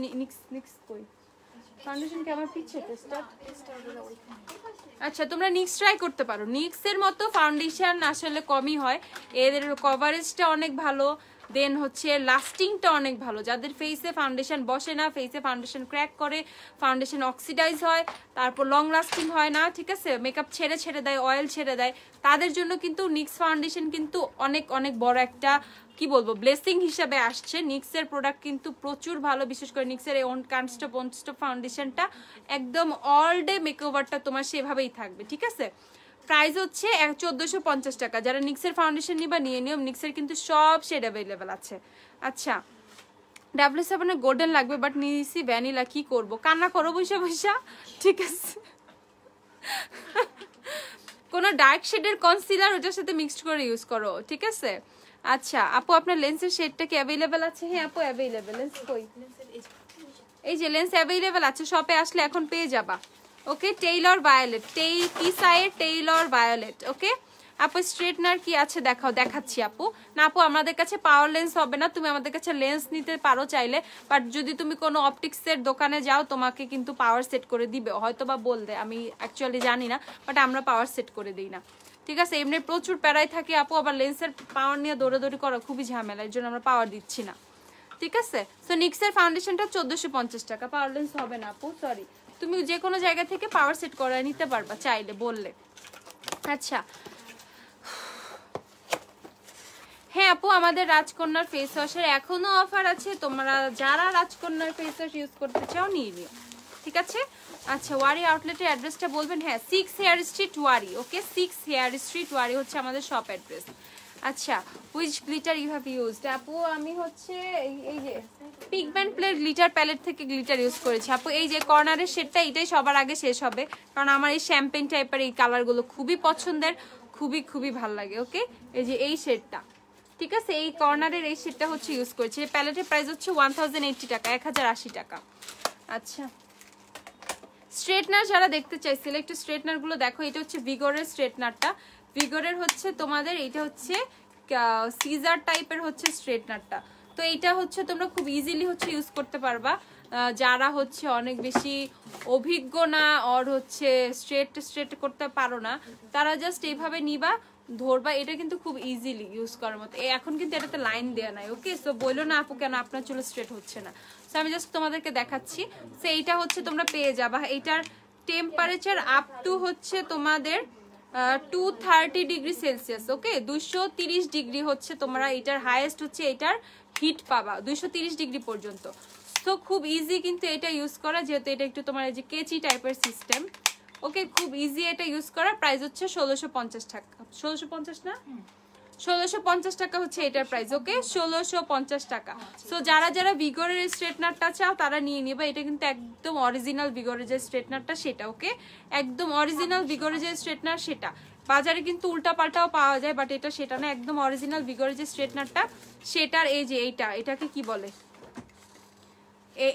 নিক্স কই ফাউন্ডেশন কি আমার পিছে টেস্টার? আচ্ছা তোমরা নিক্স ট্রাই করতে পারো। নিক্সের মতো ফাউন্ডেশন আসলে কমই হয়, এদের কভারেজটা অনেক ভালো, দেন হচ্ছে লাস্টিংটা অনেক ভালো। যাদের ফেসে ফাউন্ডেশন বসে না, ফেসে ফাউন্ডেশন ক্র্যাক করে, ফাউন্ডেশন অক্সিডাইজ হয়, তারপর লং লাস্টিং হয় না, ঠিক আছে, মেকআপ ছেড়ে ছেড়ে দেয়, অয়েল ছেড়ে দেয়, তাদের জন্য কিন্তু নিক্স ফাউন্ডেশন কিন্তু অনেক অনেক বড় একটা কি বলবো ব্লেসিং হিসাবে আসছে। নিক্সের প্রোডাক্ট কিন্তু প্রচুর ভালো, বিশেষ করে নিক্সের এই কনস্টপ ফাউন্ডেশনটা একদম অল ডে মেকওভারটা তোমার সেভাবেই থাকবে, ঠিক আছে। প্রাইস হচ্ছে 1450 টাকা। যারা নিক্সের ফাউন্ডেশন নিবা নিয়ে নিও, নিক্সের কিন্তু সব শেড অ্যাভেলেবেল আছে। আচ্ছা W7 গোল্ডেন লাগবে, বাট নিয়েছি ভ্যানিলা, কি করব, কান্না করো বৈশা বৈশা, ঠিক আছে। কোনো ডার্ক শেডের কনসিলার ওটার সাথে মিক্সড করে ইউজ করো, ঠিক আছে। আচ্ছা আপু আপনার লেন্সের শেডটা কি অ্যাভেলেবেল আছে? হ্যাঁ আপু অ্যাভেলেবেল। লেন্স কই? এই যে লেন্স অ্যাভেলেবেল আছে, শপে আসলে এখন পেয়ে যাবা। ওকে টেইলর ভায়োলেট, টিসাইয়ের টেইলর ভায়োলেট। ওকে আপু স্ট্রেটনার কি আছে দেখাও, দেখাচ্ছি আপু। না আপু আমাদের কাছে পাওয়ার লেন্স হবে না, তুমি আমাদের কাছে লেন্স নিতে পারো চাইলে, বাট যদি তুমি কোনো অপটিক্সের দোকানে যাও তোমাকে কিন্তু পাওয়ার সেট করে দিবে, হয়তো বা বলবে, আমি অ্যাকচুয়ালি জানি না, বাট আমরা পাওয়ার সেট করে দিই না, ঠিক আছে। এমনি প্রচুর প্যারাই থাকে আপু, আবার লেন্সের পাওয়ার নিয়ে দৌড়াদৌড়ি করা খুবই ঝামেলা, এর জন্য আমরা পাওয়ার দিচ্ছি না, ঠিক আছে। সো নিক্সের ফাউন্ডেশনটা 1450 টাকা, পাওয়ার লেন্স হবে না আপু, সরি। তুমি যে কোনো জায়গা থেকে পাওয়ার সেট করে নিতে পারবা চাইলে, বললে। আচ্ছা হ্যাঁ আপু আমাদের রাজকন্যার ফেস ওয়াশের এখনো অফার আছে, তোমরা যারা রাজকন্যার ফেস ওয়াশ ইউজ করতে চাও নিয়ে নিও, ঠিক আছে। আচ্ছা ওয়ারি আউটলেটের অ্যাড্রেসটা বলবেন? হ্যাঁ 6 Hare Street Wari. Okay 6 Hare Street Wari হচ্ছে আমাদের শপ অ্যাড্রেস। আচ্ছা which glitter you have used? আপু আমি হচ্ছে এই যে পিগমেন্ট প্লেট গ্লিটার প্যালেট থেকে গ্লিটার ইউজ করেছি আপু। এই যে কর্নারের শেডটা এটাই সবার আগে শেষ হবে, কারণ আমার এই শ্যাম্পেন টাইপের এই কালারগুলো খুবই পছন্দের, খুবই খুবই ভালো লাগে। ওকে এই যে এই শেডটা, ঠিক আছে, এই কর্নারের এই শেডটা হচ্ছে ইউজ করেছি। এই প্যালেটের প্রাইস হচ্ছে 1080 টাকা, 1080 টাকা। আচ্ছা স্ট্রেটনার যারা দেখতে চাই সিলেক্টেড স্ট্রেটনার গুলো দেখো, এটা হচ্ছে ভিগরের স্ট্রেটনারটা, ভিগরের হচ্ছে তোমাদের এটা হচ্ছে সিজার টাইপের হচ্ছে স্ট্রেটনারটা। তো এইটা হচ্ছে তোমরা খুব ইজিলি হচ্ছে ইউজ করতে পারবা, যারা হচ্ছে অনেক বেশি অভিজ্ঞ না আর হচ্ছে স্ট্রেট করতে পারো না, তারা জাস্ট এইভাবে নিবা, ধরবা, এটা কিন্তু খুব ইজিলি ইউজ করার মতো। এখন কিন্তু এটাতে লাইন দেয়া নাই, ওকে। সো বললো না আপু কেন আপনার চুল স্ট্রেট হচ্ছে না, সো আমি জাস্ট তোমাদেরকে দেখাচ্ছি। সো এইটা হচ্ছে তোমরা পেয়ে যাবা, এইটার টেম্পারেচার আপ টু হচ্ছে তোমাদের 230 ডিগ্রি সেলসিয়াস। ওকে 230 ডিগ্রি হচ্ছে তোমরা, এটার হাইয়েস্ট হচ্ছে এটার হিট পাবা 230 ডিগ্রি পর্যন্ত। তো খুব ইজি কিন্তু এটা ইউজ করা, যেহেতু এটা একটু তোমার এই যে কেচি টাইপের সিস্টেম। ওকে খুব ইজি এটা ইউজ করা। প্রাইস হচ্ছে 1650 টাকা, 1650 না 1650 টাকা হচ্ছে এটার প্রাইস। ওকে 1650 টাকা। সো যারা যারা ভিগরের স্ট্রেটনারটা চাও তারা নিয়ে নেবে, এটা কিন্তু একদম অরিজিনাল ভিগরের যে স্ট্রেটনারটা সেটা। ওকে একদম অরিজিনাল ভিগরের যে স্ট্রেটনার সেটা, বাজারে কিন্তু উল্টা পাল্টাও পাওয়া যায়, বাট এটা সেটা না, একদম অরিজিনাল ভিগরের যে স্ট্রেটনারটা সেটার এই যে এটাকে কি বলে,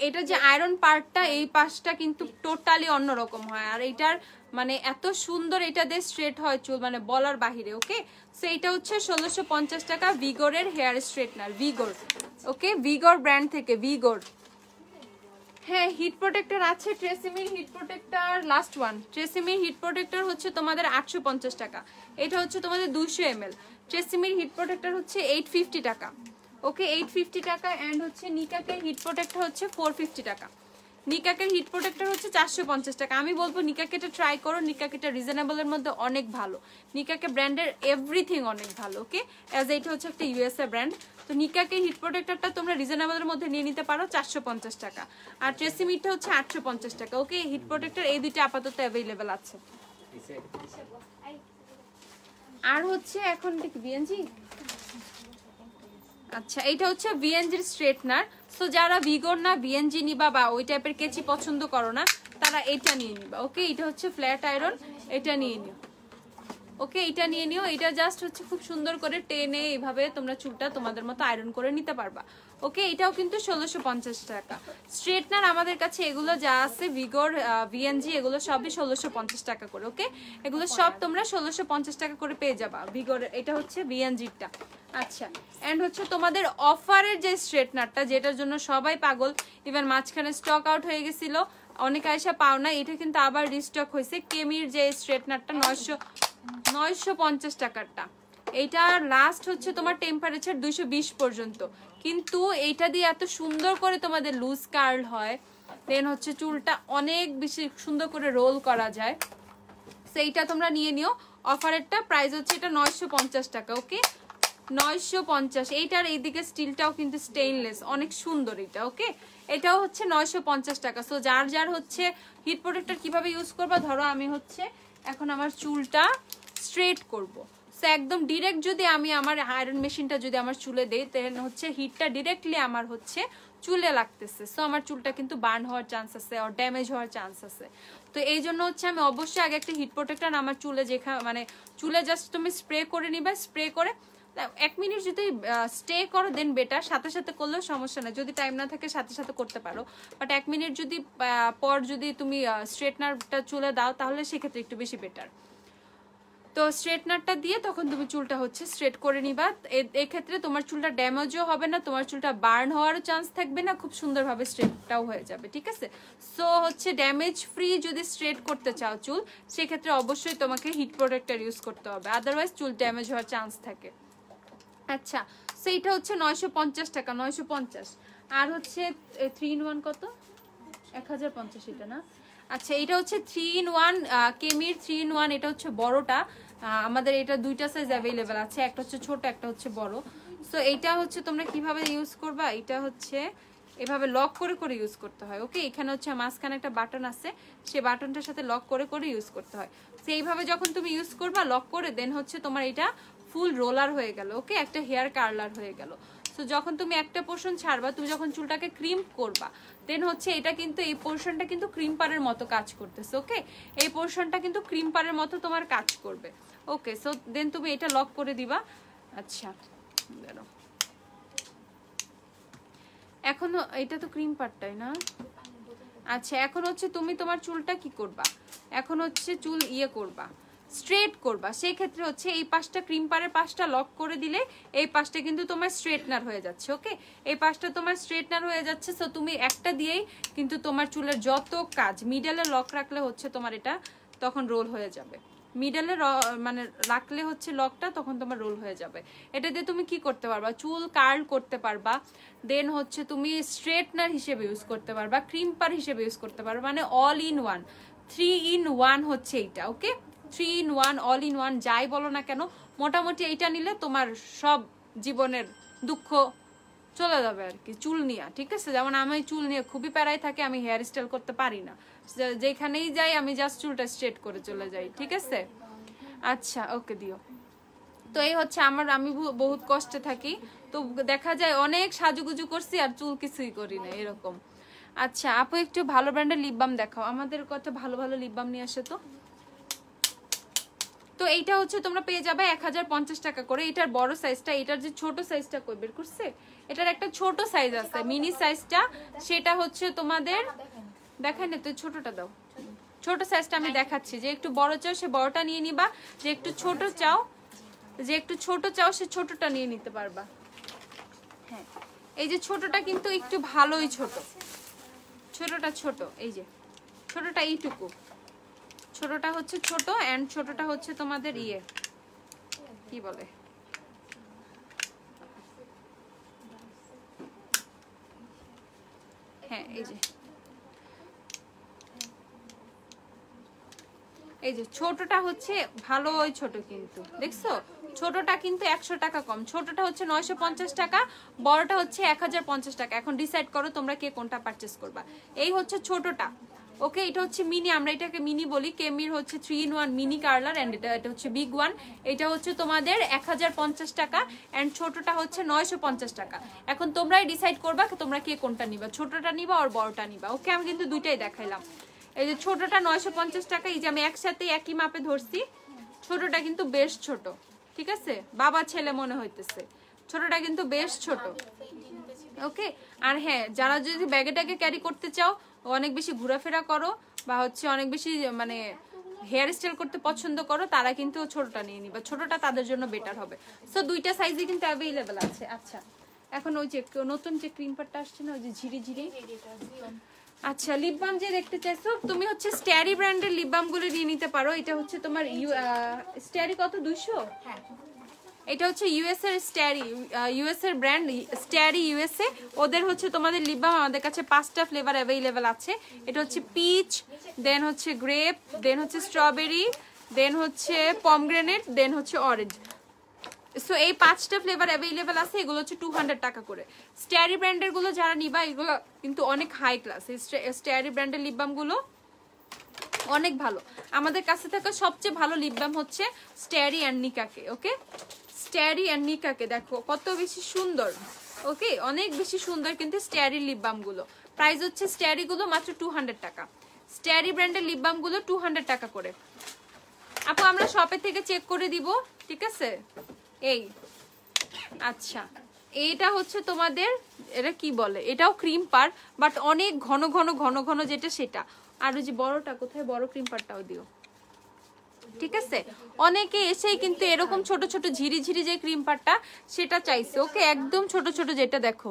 এটা যে আয়রন পার্টটা এই পাশটা কিন্তু টোটালি অন্যরকম হয়, আর এটার মানে এত সুন্দর এটা দিয়ে স্ট্রেট হয় চুল, মানে বলার বাহিরে। ওকে সো এটা হচ্ছে 1650 টাকা ভিগরের hair straightener, Vigor. Okay Vigor brand থেকে, ভিগর। হ্যাঁ হিট প্রোটেক্টর আছে, ট্রেসিমির হিট প্রোটেক্টর লাস্ট ওয়ান, ট্রেসিমির হিট প্রোটেক্টর হচ্ছে তোমাদের 850 টাকা, এটা হচ্ছে তোমাদের 200 ml। ট্রেসিমির হিট প্রোটেক্টর হচ্ছে 850 টাকা। ওকে 850 টাকা। অ্যান্ড হচ্ছে নিকাকের হিট প্রোটেক্টর হচ্ছে 450 টাকা। নিকাকের হিট প্রোটেক্টর হচ্ছে 450 টাকা। আমি বলবো নিকাকেটা ট্রাই করো, নিকাকেটা রিজনেবলের মধ্যে অনেক ভালো, নিকাকে ব্র্যান্ডের এভরিথিং অনেক ভালো। ওকে অ্যাজ এটা হচ্ছে একটা ইউএসএ ব্র্যান্ড, তো নিকাকের হিট প্রোটেক্টরটা তোমরা রিজনেবলের মধ্যে নিয়ে নিতে পারো 450 টাকা, আর ট্রেসিমিরটা হচ্ছে 850 টাকা। ওকে হিট প্রোটেক্টর এই দুইটা আপাতত অ্যাভেলেবেল আছে। আর হচ্ছে এখন দেখি বিএনজি, আচ্ছা এটা হচ্ছে ভিএনজির স্ট্রেটনার। সো যারা ভিগর না ভিএনজি নিবা বা ওই টাইপের কেচি পছন্দ করো না তারা এটা নিয়ে নিবা। ওকে এটা হচ্ছে ফ্ল্যাট আয়রন, এটা নিয়ে নিও। ওকে এটা নিয়ে নিও, এটা জাস্ট হচ্ছে খুব সুন্দর করে টেনে এইভাবে তোমরা চুলটা তোমাদের মতো আয়রন করে নিতে পারবা। ওকে এটাও কিন্তু 1650 টাকা। স্ট্রেটনার আমাদের কাছে এগুলো যা আছে ভিগর ভিএনজি এগুলো সবই 1650 টাকা করে। ওকে এগুলো সব তোমরা 1650 টাকা করে পেয়ে যাবা ভিগর, এটা হচ্ছে ভিএনজিটা। আচ্ছা এন্ড হচ্ছে তোমাদের অফারের যে স্ট্রেটনারটা যেটার জন্য সবাই পাগল, ইভেন মাঝখানে স্টক আউট হয়ে গেছিল, অনেকে আয়সা পাও না, এটা কিন্তু আবার রিস্টক হয়েছে। কেমির যে স্ট্রেটনারটা 950 টাকারটা, এইটা লাস্ট হচ্ছে তোমার টেম্পারেচার 220 পর্যন্ত, কিন্তু এইটা দিয়ে এত সুন্দর করে তোমাদের লুজ কার্ল হয়, দেন হচ্ছে চুলটা অনেক বেশি সুন্দর করে রোল করা যায়। সেইটা তোমরা নিয়ে নিও। অফারেরটা প্রাইস হচ্ছে এটা 950 টাকা। ওকে 950। এইটার এইদিকে স্টিলটাও কিন্তু স্টেইনলেস, অনেক সুন্দর এটা। ওকে এটাও হচ্ছে 950 টাকা। সো যার যার হচ্ছে হিট প্রোটেক্টর কিভাবে ইউজ করবা, ধরো আমি হচ্ছে এখন আমার চুলটা স্ট্রেট করব, সো একদম ডিরেক্ট যদি আমি আমার আয়রন মেশিনটা যদি আমার চুলে দেই, তাহলে হচ্ছে হিটটা ডিরেক্টলি আমার হচ্ছে চুলে লাগতেছে, সো আমার চুলটা কিন্তু বার্ন হওয়ার চান্স আছে আর ড্যামেজ হওয়ার চান্স আছে। তো এই জন্য হচ্ছে আমি অবশ্যই আগে একটা হিট প্রোটেক্টর আমার চুলে, যেখানে মানে চুলে জাস্ট তুমি স্প্রে করে নিবা, স্প্রে করে 1 মিনিট যদি স্টে করো দেন বেটার, সাথে সাথে করলেও সমস্যা নেই, যদি টাইম না থাকে সাথে সাথে করতে পারো, বাট 1 মিনিট যদি পর যদি তুমি স্ট্রেটনারটা চুলে দাও তাহলে সেক্ষেত্রে একটু বেশি বেটার। তো স্ট্রেটনারটা দিয়ে তখন তুমি চুলটা হচ্ছে স্ট্রেট করে নিবা, এক্ষেত্রে তোমার চুলটা ড্যামেজও হবে না, তোমার চুলটা বার্ন হওয়ারও চান্স থাকবে না, খুব সুন্দরভাবে স্ট্রেটটাও হয়ে যাবে। ঠিক আছে, সো হচ্ছে ড্যামেজ ফ্রি যদি স্ট্রেট করতে চাও চুল, সেক্ষেত্রে অবশ্যই তোমাকে হিট প্রোটেক্টর ইউজ করতে হবে, আদারওয়াইজ চুল ড্যামেজ হওয়ার চান্স থাকে। আচ্ছা, সেইটা হচ্ছে 950 টাকা, 950। আর হচ্ছে 3 in 1 কত, 1050 এটা না? আচ্ছা, এটা হচ্ছে 3 in 1 কেমির 3 in 1, এটা হচ্ছে বড়টা। আমাদের এটা দুইটা সাইজ অ্যাভেলেবেল আছে, একটা হচ্ছে ছোট, একটা হচ্ছে বড়। সো এইটা হচ্ছে তোমরা কিভাবে ইউজ করবা, এটা হচ্ছে এভাবে লক করে করে ইউজ করতে হয়। ওকে, এখানে হচ্ছে মাঝখানে একটা বাটন আছে, সেই বাটনটার সাথে লক করে করে ইউজ করতে হয়। সেইভাবে যখন তুমি ইউজ করবা লক করে, দেন হচ্ছে তোমার এটা ফুল রোলার হয়ে গেল। ওকে, একটা হেয়ার কার্লার হয়ে গেল। সো যখন তুমি একটা পোর্শন ছাড়বা, তুমি যখন চুলটাকে ক্রিম করবা, দেন হচ্ছে এটা কিন্তু এই পোর্শনটা কিন্তু ক্রিম্পারের মতো কাজ করতেছে। ওকে, এই পোর্শনটা কিন্তু ক্রিম্পারের মতো তোমার কাজ করবে। ওকে, সো দেন তুমি এটা লক করে দিবা। আচ্ছা, এখন এটা তো ক্রিম পার্টটাই না? আচ্ছা, এখন হচ্ছে তুমি তোমার চুলটা কি করবা, এখন হচ্ছে চুল করবা, স্ট্রেট করবা। সেই ক্ষেত্রে হচ্ছে এই পাশটা ক্রিম পারের পাশটা লক করে দিলে এই পাশটা কিন্তু তোমার স্ট্রেটনার হয়ে যাচ্ছে। ওকে, এই পাশটা তোমার স্ট্রেটনার হয়ে যাচ্ছে। সো তুমি একটা দিয়েই কিন্তু তোমার চুলের যত কাজ, মিডলে লক রাখলে হচ্ছে তোমার এটা তখন রোল হয়ে যাবে, মিডলে মানে রাখলে হচ্ছে লকটা, তখন তোমার রোল হয়ে যাবে। এটা দিয়ে তুমি কি করতে পারবা, চুল কার্ল করতে পারবা, দেন হচ্ছে তুমি স্ট্রেটনার হিসেবে ইউজ করতে পারবা, ক্রিম্পার হিসেবে ইউজ করতে পারবা, মানে অল ইন ওয়ান, 3 in 1 হচ্ছে এইটা। ওকে, 3 in 1, অল ইন ওয়ান, যাই বলো না কেন, মোটামুটি এইটা নিলে তোমার সব জীবনের দুঃখ চলে যাবে আর কি, চুল নিয়ে। ঠিক আছে, যেমন আমি চুল নিয়ে খুবই প্যারাই থাকে, আমি হেয়ার স্টাইল করতে পারি না, যেখানেই যাই আমি জাস্ট চুলটা স্ট্রেট করে চলে যাই। ঠিক আছে, আচ্ছা ওকে দিও। তো এই হচ্ছে আমি বহুত কষ্টে থাকি, তো দেখা যায় অনেক সাজুগুজু করছি আর চুল কিছুই করি না, এরকম। আচ্ছা আপু, একটু ভালো ব্র্যান্ডের লিপ বাম দেখাও, আমাদের কত ভালো ভালো লিপ বাম নিয়ে আসে তো। তো এইটা হচ্ছে তোমরা পেয়ে যাবে 1050 টাকা করে। এটার বড় সাইজটা, এটার যে ছোট সাইজটা কই বের করছে, এটার একটা ছোট সাইজ আছে মিনি সাইজটা, সেটা হচ্ছে তোমাদের দেখাই না, তো ছোটটা দাও, ছোট সাইজটা আমি দেখাচ্ছি। যে একটু বড় চাও সে বড়টা নিয়ে নিবা, যে একটু ছোট চাও সে ছোটটা নিয়ে নিতে পারবা। হ্যাঁ, এই যে ছোটটা কিন্তু একটু ভালোই ছোটটা ছোট, এই যে ছোটটা এইটুকু, ছোটটা হচ্ছে ছোট, এন্ড ছোটটা হচ্ছে তোমাদের কি বলে, হ্যাঁ এই যে ছোটটা হচ্ছে ভালো, ওই ছোট কিন্তু দেখছো, ছোটটা কিন্তু 100 টাকা কম, ছোটটা হচ্ছে 950 টাকা, বড়টা হচ্ছে 1050 টাকা। এখন ডিসাইড করো তোমরা কে কোনটা পারচেস করবা। এই হচ্ছে ছোটটা। ওকে, এটা হচ্ছে মিনি, আমরা এটাকে মিনি বলি। কেমির হচ্ছে 3 in 1 মিনি কার্লার, এন্ড এটা হচ্ছে বিগ ওয়ান। এটা হচ্ছে তোমাদের 1050 টাকা, এন্ড ছোটটা হচ্ছে 950 টাকা। এখন তোমরাই ডিসাইড করবা তোমরা কে কোনটা নিবা, ছোটটা নিবা আর বড়টা নিবা। ওকে, আমি কিন্তু দুইটাই দেখাইলাম। এই যে ছোটটা 950 টাকা, এই যে আমি একসাথে একই মাপে ধরছি, ছোটটা কিন্তু বেশ ছোট। ঠিক আছে, বাবা ছেলে মনে হইতেছে, ছোটটা কিন্তু বেশ ছোট। ওকে, আর হ্যাঁ, যারা যদি ব্যাগেটাকে ক্যারি করতে চাও, অনেক বেশি ঘোরাফেরা করো, বা হচ্ছে অনেক বেশি মানে হেয়ার স্টাইল করতে পছন্দ করো, তারা কিন্তু ছোটটা নিয়ে নিবা, ছোটটা তাদের জন্য বেটার হবে। সো দুইটা সাইজে কিন্তু অ্যাভেলেবেল আছে। আচ্ছা, এখন ওই যে নতুন যে ক্রিম পাটটা আসছে না, ওই যে ঝিরি আচ্ছা লিপ বাম যে দেখতে চাইছো তুমি হচ্ছে স্ট্যারি ব্র্যান্ডের লিপ বাম গুলো নিয়ে নিতে পারো। এটা হচ্ছে তোমার স্ট্যারি কত 200। হ্যাঁ এটা হচ্ছে ইউএস এর স্ট্যারি, ইউএস এর ব্র্যান্ড স্ট্যারি ইউএসএ। ওদের হচ্ছে তোমাদের লিপ বাম আমাদের কাছে 5টা ফ্লেভার অ্যাভেলেবেল আছে। এটা হচ্ছে পিচ, দেন হচ্ছে গ্রেপ, দেন হচ্ছে স্ট্রবেরি, দেন হচ্ছে পমগ্রেনেট, দেন হচ্ছে অরেঞ্জ। সো এই 5টা ফ্লেভার অ্যাভেলেবেল আছে। এগুলো হচ্ছে 200 টাকা করে। স্ট্যারি ব্র্যান্ডের গুলো যারা নিবা এগুলো কিন্তু অনেক হাই ক্লাস। স্ট্যারি ব্র্যান্ডের লিপ বাম গুলো অনেক ভালো। আমাদের কাছে থাকা সবচেয়ে ভালো লিপ বাম হচ্ছে স্ট্যারি অ্যান্ড নিকাকে। ওকে, স্ট্যারি অ্যান্ড নিকাকে দেখো কত বেশি সুন্দর। ওকে, অনেক বেশি সুন্দর কিন্তু স্ট্যারি লিপ বাম গুলো। প্রাইস হচ্ছে স্ট্যারি গুলো মাত্র 200 টাকা। স্ট্যারি ব্র্যান্ডের লিপ বাম গুলো 200 টাকা করে। আপু আমরা শপে থেকে চেক করে দিব, ঠিক আছে। এই আচ্ছা এইটা হচ্ছে তোমাদের, এটা কি বলে, এটাও ক্রিম পার বাট অনেক ঘন ঘন ঘন ঘন যেটা সেটা। আর ওই যে বড়টা কোথায়, বড় ক্রিম পারটাও দিও, ঠিক আছে। অনেকে এসেই কিন্তু এরকম ছোট ছোট ঝিরি ঝিরি যে ক্রিম পারটা সেটা চাইছে। ওকে, একদম ছোট ছোট যেটা দেখো,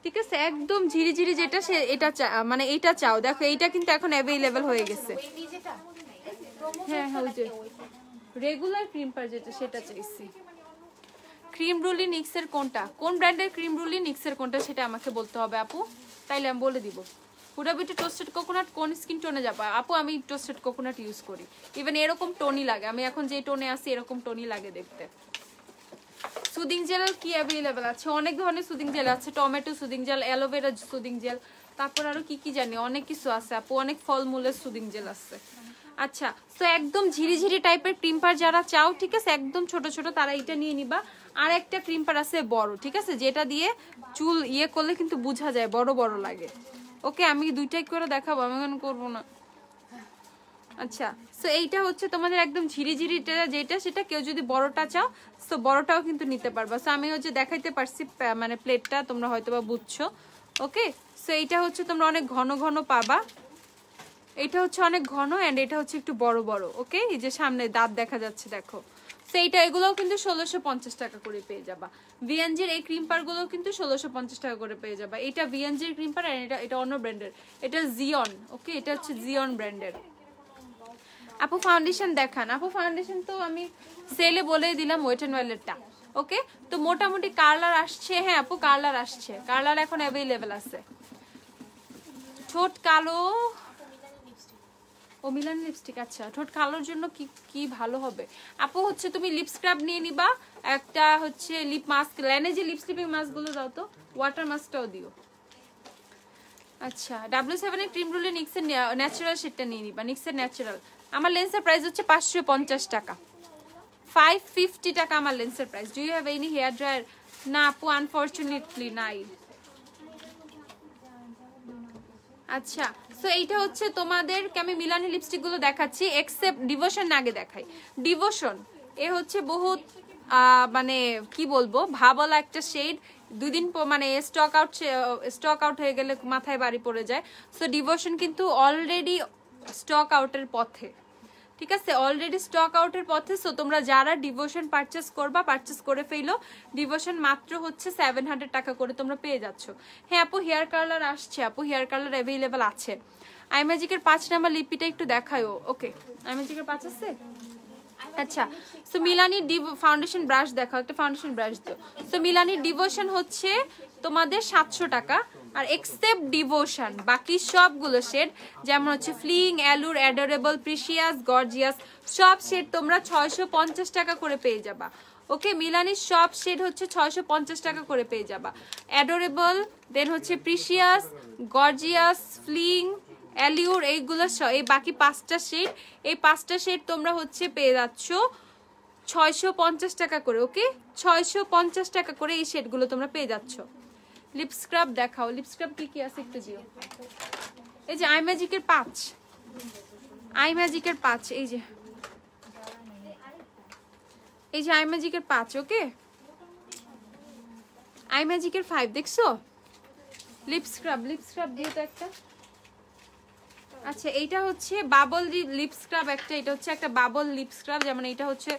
ঠিক আছে, একদম ঝিরি ঝিরি যেটা সে এটা মানে এইটা চাও। দেখো এইটা কিন্তু এখন অ্যাভেলেবেল হয়ে গেছে। হ্যাঁ হ্যাঁ, ওই যে রেগুলার ক্রিম পার যেটা সেটা চাইছি। ক্রিম রুলি নিক্সের কোনটা, কোন ব্র্যান্ডের ক্রিম রুলি নিক্সের কোনটা সেটা আমাকে বলতে হবে আপু, তাইলে আমি বলে দিব। হুডা বিউটি টোস্টেড কোকোনাট কোন স্কিন টোনে যাবা আপু? আমি টোস্টেড কোকোনাট ইউজ করি। ইভেন এরকম টোনই লাগে, আমি এখন যে টোনে আছি এরকম টোনই লাগে দেখতে। সুদিং জেল কি অ্যাভেলেবেল আছে? অনেক ধরনের সুদিং জেল আছে, tomato soothing jail, aloe vera soothing jail, তারপর আরো কি কি জানি অনেক কিছু আছে আপু, অনেক ফলমূলের সুদিং জেল আছে। আচ্ছা, তো একদম ঝিরিঝিরি টাইপের ক্রিম পার যারা চাও, ঠিক আছে, একদম ছোট ছোট, তারা এটা নিয়ে নিবা। আর একটা ক্রিম পার আছে বড়, ঠিক আছে, যেটা দিয়ে চুল ইয়ে করলে কিন্তু বোঝা যায় বড় বড় লাগে। ওকে, আমি দুইটাই করে দেখাবো, আমি এখন করবো না। আচ্ছা, সো এইটা হচ্ছে তোমাদের একদম ঝিরিঝিরি যেটা সেটা, কেউ যদি বড়টা চাও তো বড়টাও কিন্তু নিতে পারবা। সো আমি হচ্ছে দেখাইতে পারছি মানে প্লেটটা, তোমরা হয়তো বা বুঝছো। ওকে, সো এইটা হচ্ছে তোমরা অনেক ঘন ঘন পাবা, এটা হচ্ছে অনেক ঘন এন্ড এটা হচ্ছে একটু বড় বড়। ওকে, এই যে সামনে দাঁত দেখা যাচ্ছে দেখো। সো এইটা, এগুলোও কিন্তু 1650 টাকা করে পেয়ে যাবা। ভিএনজির এই ক্রিম পার গুলো কিন্তু 1650 টাকা করে পেয়ে যাবা। এটা ভিএনজির ক্রিম পার, এটা অন্য ব্র্যান্ডের, এটা জিয়ন। ওকে, এটা হচ্ছে জিয়ন ব্র্যান্ডের। আপু ফাউন্ডেশন দেখান। আপু ফাউন্ডেশন তো আমি সেলে বলেই দিলাম, ওয়েট এন্ড ওয়াইল্ডেরটা। ওকে, তো মোটামুটি কালার আসছে। হ্যাঁ আপু, কালার আসছে, কালার এখন অ্যাভেলেবেল আছে। ঠোঁট কালো, ও মিলানি লিপস্টিক। আচ্ছা, ঠোঁট কালোর জন্য কি কি ভালো হবে আপু? হচ্ছে তুমি লিপ স্ক্রাব নিয়ে নিবা, একটা হচ্ছে লিপ মাস্ক, ল্যানে যে লিপ স্লিপিং মাস্ক গুলো দাও তো, ওয়াটার মাস্কটাও দিও। আচ্ছা, W7 এর ক্রিম রুলে নিক্সের ন্যাচারাল শেডটা নিয়ে নিবা, নিক্সের ন্যাচারাল। আমার লেন্সের প্রাইস হচ্ছে 550 টাকা, 550 টাকা আমার লেন্সের price. Do you have any hair dryer? না আপু, আনফরচুনেটলি নাই। আচ্ছা, সো এইটা হচ্ছে তোমাদেরকে আমি মিলানি লিপস্টিক গুলো দেখাচ্ছি, এক্সেপ্ট ডিভোশন আগে দেখাই। ডিভোশন এ হচ্ছে বহুত মানে কি বলবো, ভাবলা একটা শেড। 2 দিন মানে স্টক আউট হয়ে গেলে মাথায় বাড়ি পড়ে যায়। সো ডিভোশন কিন্তু অলরেডি স্টক আউটের পথে, ঠিক আছে, অলরেডি স্টক আউটের পথে। সো তোমরা যারা ডিভোশন পারচেস করবা, পারচেস করে ফেলো। ডিভোশন মাত্র হচ্ছে 700 টাকা করে তোমরা পেয়ে যাচ্ছ। হ্যাঁ আপু, হেয়ার কালার আসছে আপু, হেয়ার কালার অ্যাভেলেবেল আছে। আইম্যাজিকের 5 নাম্বার লিপিটা একটু দেখায়ও। ওকে, আইম্যাজিকের 5 আছে। আচ্ছা, সো মিলানি ফাউন্ডেশন ব্রাশ দেখাও, একটা ফাউন্ডেশন ব্রাশ দিও। সো মিলানি ডিভোশন হচ্ছে তোমাদের 700 টাকা। আর এক্সেপ্ট ডিভোশন বাকি সবগুলো শেড, যেমন হচ্ছে ফ্লিং, অ্যালুর, অ্যাডোরেবল, প্রিশিয়াস, গর্জিয়াস, সব শেড তোমরা 650 টাকা করে পেয়ে যাবা। ওকে, মিলানির সব শেড হচ্ছে 650 টাকা করে পেয়ে যাবা। অ্যাডোরেবল, দেন হচ্ছে প্রিশিয়াস, গর্জিয়াস, ফ্লিং, অ্যালিউর, এইগুলো এই বাকি 5টা শেড, এই 5টা শেড তোমরা হচ্ছে পেয়ে যাচ্ছ 650 টাকা করে। ওকে, 650 টাকা করে এই শেডগুলো তোমরা পেয়ে যাচ্ছ। লিপ স্ক্রাব দেখাও, লিপ স্ক্রাব কি কি আছে একটু দিও। এই যে আইম্যাজিকের 5, আইম্যাজিকের 5, এই যে আইম্যাজিকের 5। ওকে, আইম্যাজিকের 5 দেখছো? লিপ স্ক্রাব দিও তো একটা। আচ্ছা, এইটা হচ্ছে বাবল লিপ স্ক্রাব একটা, এটা হচ্ছে একটা বাবল লিপ স্ক্রাব, যেমন এটা হচ্ছে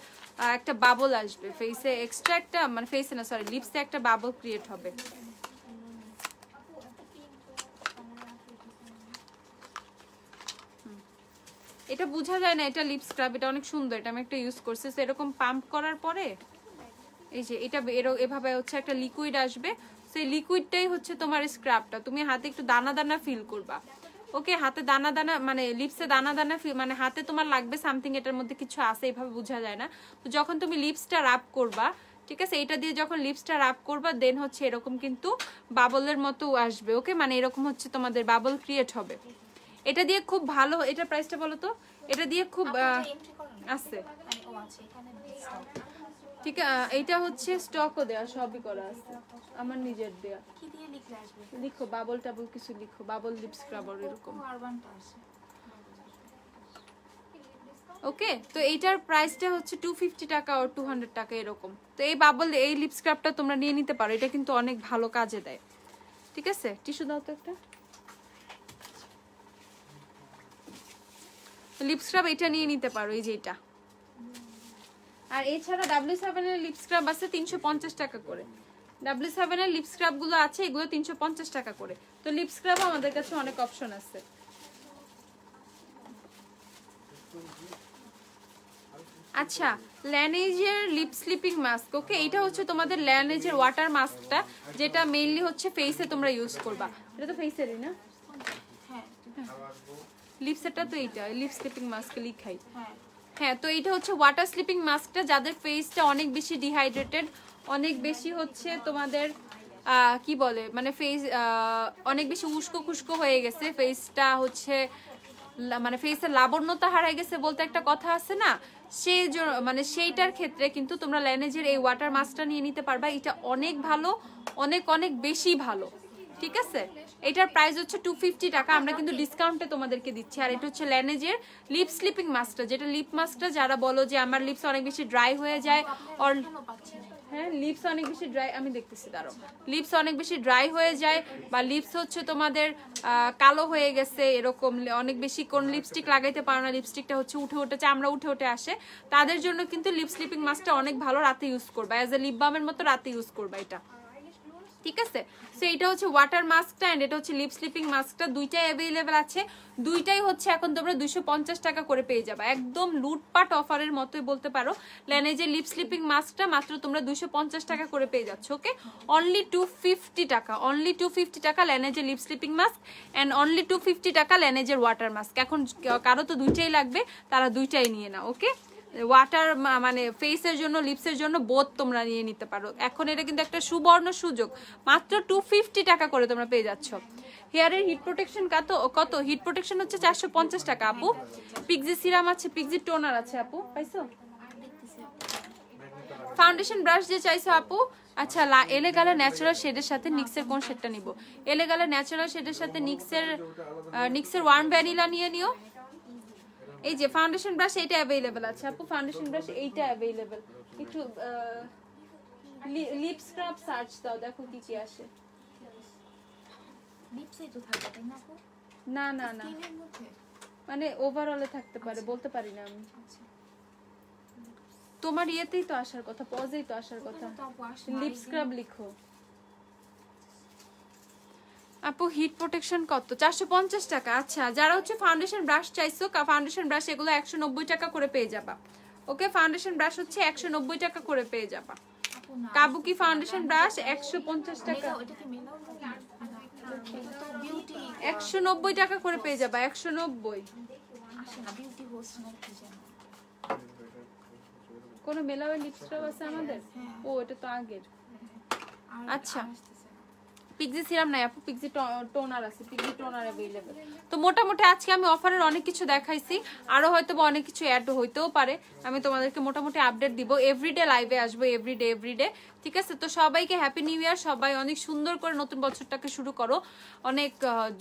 একটা বাবল আসবে ফেসে, এক্সট্রা একটা মানে ফেসে না সরি লিপসে একটা বাবল ক্রিয়েট হবে। এটা বোঝা যায় না এটা লিপ স্ক্রাব, এটা অনেক সুন্দর, এটা আমি একটা ইউজ করছি। এরকম পাম্প করার পরে এই যে এটা এভাবে হচ্ছে একটা লিকুইড আসবে, সেই লিকুইডটাই হচ্ছে তোমার স্ক্রাবটা। তুমি হাতে একটু দানা দানা ফিল করবা, ওকে? হাতে দানা দানা মানে লিপসে দানা দানা ফিল, মানে হাতে তোমার লাগবে সামথিং, এটার মধ্যে কিছু আছে, এইভাবে বোঝা যায় না। তো যখন তুমি লিপসটা রাব করবা, ঠিক আছে, এটা দিয়ে যখন লিপসটা রাব করবা দেন হচ্ছে এরকম কিন্তু বাবলের মতো আসবে, ওকে? মানে এরকম হচ্ছে তোমাদের বাবল ক্রিয়েট হবে। এটা দিয়ে খুব ভালো, এটা প্রাইসটা বলো তো? এটা দিয়ে খুব আছে, ঠিক আছে? এইটা হচ্ছে স্টকও দেয়া, সবই করা আছে, আমার নিজের দেয়া। কি দিয়ে লিখলে আসবে? লিখো বাবল টাবল কিছু লিখো, বাবল লিপ স্ক্রাবার এরকম, ওকে? তো এইটার প্রাইসটা হচ্ছে 250 টাকা আর 200 টাকা এরকম। তো এই বাবল এই লিপ স্ক্রাবটা তোমরা নিয়ে নিতে পারো, এটা কিন্তু অনেক ভালো কাজে দেয়, ঠিক আছে? টিস্যু দাও তো একটা। লিপ স্ক্রাব এটা নিয়ে নিতে পারো, এই যে এটা। আর এছাড়া W7 এর লিপ স্ক্রাব আছে 350 টাকা করে। W7 এর লিপ স্ক্রাব গুলো আছে, এগুলো 350 টাকা করে। তো লিপ স্ক্রাব আমাদের কাছে অনেক অপশন আছে। আচ্ছা, ল্যানেজের লিপ স্লিপিং মাস্ক, ওকে? এটা হচ্ছে তোমাদের ল্যানেজের ওয়াটার মাস্কটা, যেটা মেইনলি হচ্ছে ফেসে তোমরা ইউজ করবা। এটা তো ফেসেরই না? লিপসেরটা তো এইটা লিপ স্লিপিং মাস্ক লিখাই। হ্যাঁ, তো এইটা হচ্ছে ওয়াটার স্লিপিং মাস্কটা, যাদের ফেসটা অনেক বেশি ডিহাইড্রেটেড, অনেক বেশি হচ্ছে তোমাদের কি বলে মানে ফেস অনেক বেশি উস্কো খুস্কো হয়ে গেছে, ফেসটা হচ্ছে মানে ফেসের লাবণ্যতা হারাই গেছে বলতে একটা কথা আছে না, সেই মানে সেইটার ক্ষেত্রে কিন্তু তোমরা ল্যানেজের এই ওয়াটার মাস্কটা নিয়ে নিতে পারবা। এটা অনেক ভালো, অনেক অনেক বেশি ভালো, ঠিক আছে? এটার প্রাইস হচ্ছে 250 টাকা, আমরা কিন্তু ডিসকাউন্টে তোমাদেরকে দিচ্ছি। আর এটা হচ্ছে ল্যানেজের লিপ স্লিপিং মাস্কটা, যেটা লিপ মাস্কটা যারা বলো যে আমার লিপস অনেক বেশি ড্রাই হয়ে যায়, আর হ্যাঁ লিপস অনেক বেশি ড্রাই, আমি দেখতেছি দাঁড়াও, লিপস অনেক বেশি ড্রাই হয়ে যায় বা লিপস হচ্ছে তোমাদের কালো হয়ে গেছে, এরকম অনেক বেশি কোন লিপস্টিক লাগাইতে পারো না, লিপস্টিকটা হচ্ছে উঠে উঠে চামড়া উঠে উঠে আসে, তাদের জন্য কিন্তু লিপ স্লিপিং মাস্কটা অনেক ভালো, রাতে ইউজ করবা, অ্যাজ এ লিপ বামের মতো রাতে ইউজ করবা এটা, ঠিক আছে? সো এটা হচ্ছে ওয়াটার মাস্কটা এন্ড এটা হচ্ছে লিপ স্লিপিং মাস্কটা, দুইটাই অ্যাভেলেবেল আছে। দুইটাই হচ্ছে এখন তোমরা 250 টাকা করে পেয়ে যাবে, একদম লুটপাট অফারের মতোই বলতে পারো। ল্যানেজের লিপ স্লিপিং মাস্কটা মাত্র তোমরা 250 টাকা করে পেয়ে যাচ্ছ, ওকে? অনলি 250 টাকা, অনলি 250 টাকা ল্যানেজের lip sleeping mask and only 250 টাকা ল্যানেজের ওয়াটার মাস্ক। এখন কারো তো দুইটাই লাগবে, তারা দুইটাই নিয়ে নাও, ওকে? ওয়াটার মানে ফেসের জন্য লিপসের জন্য বোথ তোমরা নিয়ে নিতে পারো। এখন এটা কিন্তু একটা সুবর্ণ সুযোগ, মাত্র 250 টাকা করে তোমরা পেয়ে যাচ্ছ। হেয়ারের হিট প্রোটেকশন কত হিট প্রোটেকশন হচ্ছে 450 টাকা আপু। পিক্সি সিরাম আছে, পিক্সি টোনার আছে আপু, পাইছো? ফাউন্ডেশন ব্রাশ যে চাইছো আপু, আচ্ছা এলেগালে ন্যাচারাল শেডের সাথে নিক্সের কোন শেডটা নিব? এলেগালে ন্যাচারাল শেডের সাথে নিক্সের ওয়ার্ম ভ্যানিলা নিয়ে নিও। এই যে ফাউন্ডেশন ব্রাশ এইটা অ্যাভেলেবেল আছে আপু, ফাউন্ডেশন ব্রাশ এইটা অ্যাভেলেবেল। একটু লিপ স্ক্রাব সার্চ দাও, দেখো কি কি আসে। লিপসে তো থাকে তাই না আপু? না না না, মানে ওভারঅলে থাকতে পারে, বলতে পারি না আমি। তোমার ইয়েতেই তো আসার কথা, পজেই তো আসার কথা। লিপ স্ক্রাব লিখো আপু। হিট প্রোটেকশন কত? 450 টাকা। আচ্ছা, যারা হচ্ছে ফাউন্ডেশন ব্রাশ চাইছো, ফাউন্ডেশন ব্রাশ এগুলো 190 টাকা করে পেয়ে যাবা, ওকে? ফাউন্ডেশন ব্রাশ হচ্ছে 190 টাকা করে পেয়ে যাবা। কাবুকি ফাউন্ডেশন ব্রাশ 150 টাকা, 190 টাকা করে পেয়ে যাবা, 190। কোন মেলাওয়ে লিপস্টিক আছে আমাদের? ও এটা তো আগের। আচ্ছা, পিক্সি সিরাম নাই আপু, পিক্সি টোনার আছে, পিক্সি টোনার अवेलेबल। তো মোটামুটি আজকে আমি অফারের অনেক কিছু দেখাইছি, আরো হয়তো অনেক কিছু অ্যাড হইতেও পারে, আমি তোমাদেরকে মোটামুটি আপডেট দিব। এভরিডে লাইভে আসবো, এভরিডে, ঠিক আছে? তো সবাইকে হ্যাপি নিউ ইয়ার, সবাই অনেক সুন্দর করে নতুন বছরটাকে শুরু করো। অনেক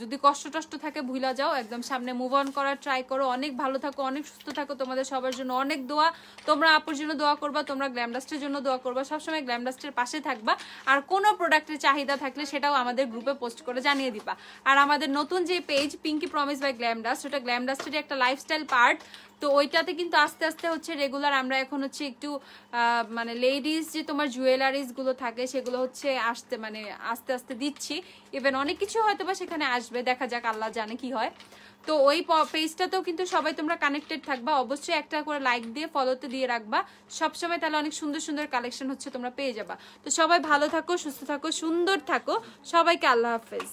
যদি কষ্ট থাকে ভুলা যাও, একদম সামনে মুভ অন করার ট্রাই করো। অনেক ভালো থাকো, অনেক সুস্থ থাকো, তোমাদের সবার জন্য অনেক দোয়া। তোমরা আপুর জন্য দোয়া করবা, তোমরা গ্ল্যামডাস্টের জন্য দোয়া করবা, সবসময় গ্ল্যামডাস্টের পাশে থাকবা। আর কোনো প্রোডাক্টের চাহিদা থাকলে সেটাও আমাদের গ্রুপে পোস্ট করে জানিয়ে দিবা। আর আমাদের নতুন যে পেজ পিঙ্কি প্রমিস বাই গ্ল্যামডাস্ট, ওটা গ্ল্যামডাস্টের একটা লাইফস্টাইল পার্ট, তো ওইটাতে কিন্তু আস্তে আস্তে হচ্ছে রেগুলার আমরা এখন হচ্ছে একটু মানে লেডিস যে তোমার জুয়েলারিজ গুলো থাকে সেগুলো হচ্ছে আস্তে আস্তে দিচ্ছি। ইভেন অনেক কিছু হয়তো বা সেখানে আসবে, দেখা যাক, আল্লাহ জানে কি হয়। তো ওই পেজটাতেও কিন্তু সবাই তোমরা কানেক্টেড থাকবা, অবশ্যই একটা করে লাইক দিয়ে ফলোতে দিয়ে রাখবা সবসময়, তাহলে অনেক সুন্দর সুন্দর কালেকশন হচ্ছে তোমরা পেয়ে যাবা। তো সবাই ভালো থাকো, সুস্থ থাকো, সুন্দর থাকো, সবাইকে আল্লাহ হাফেজ।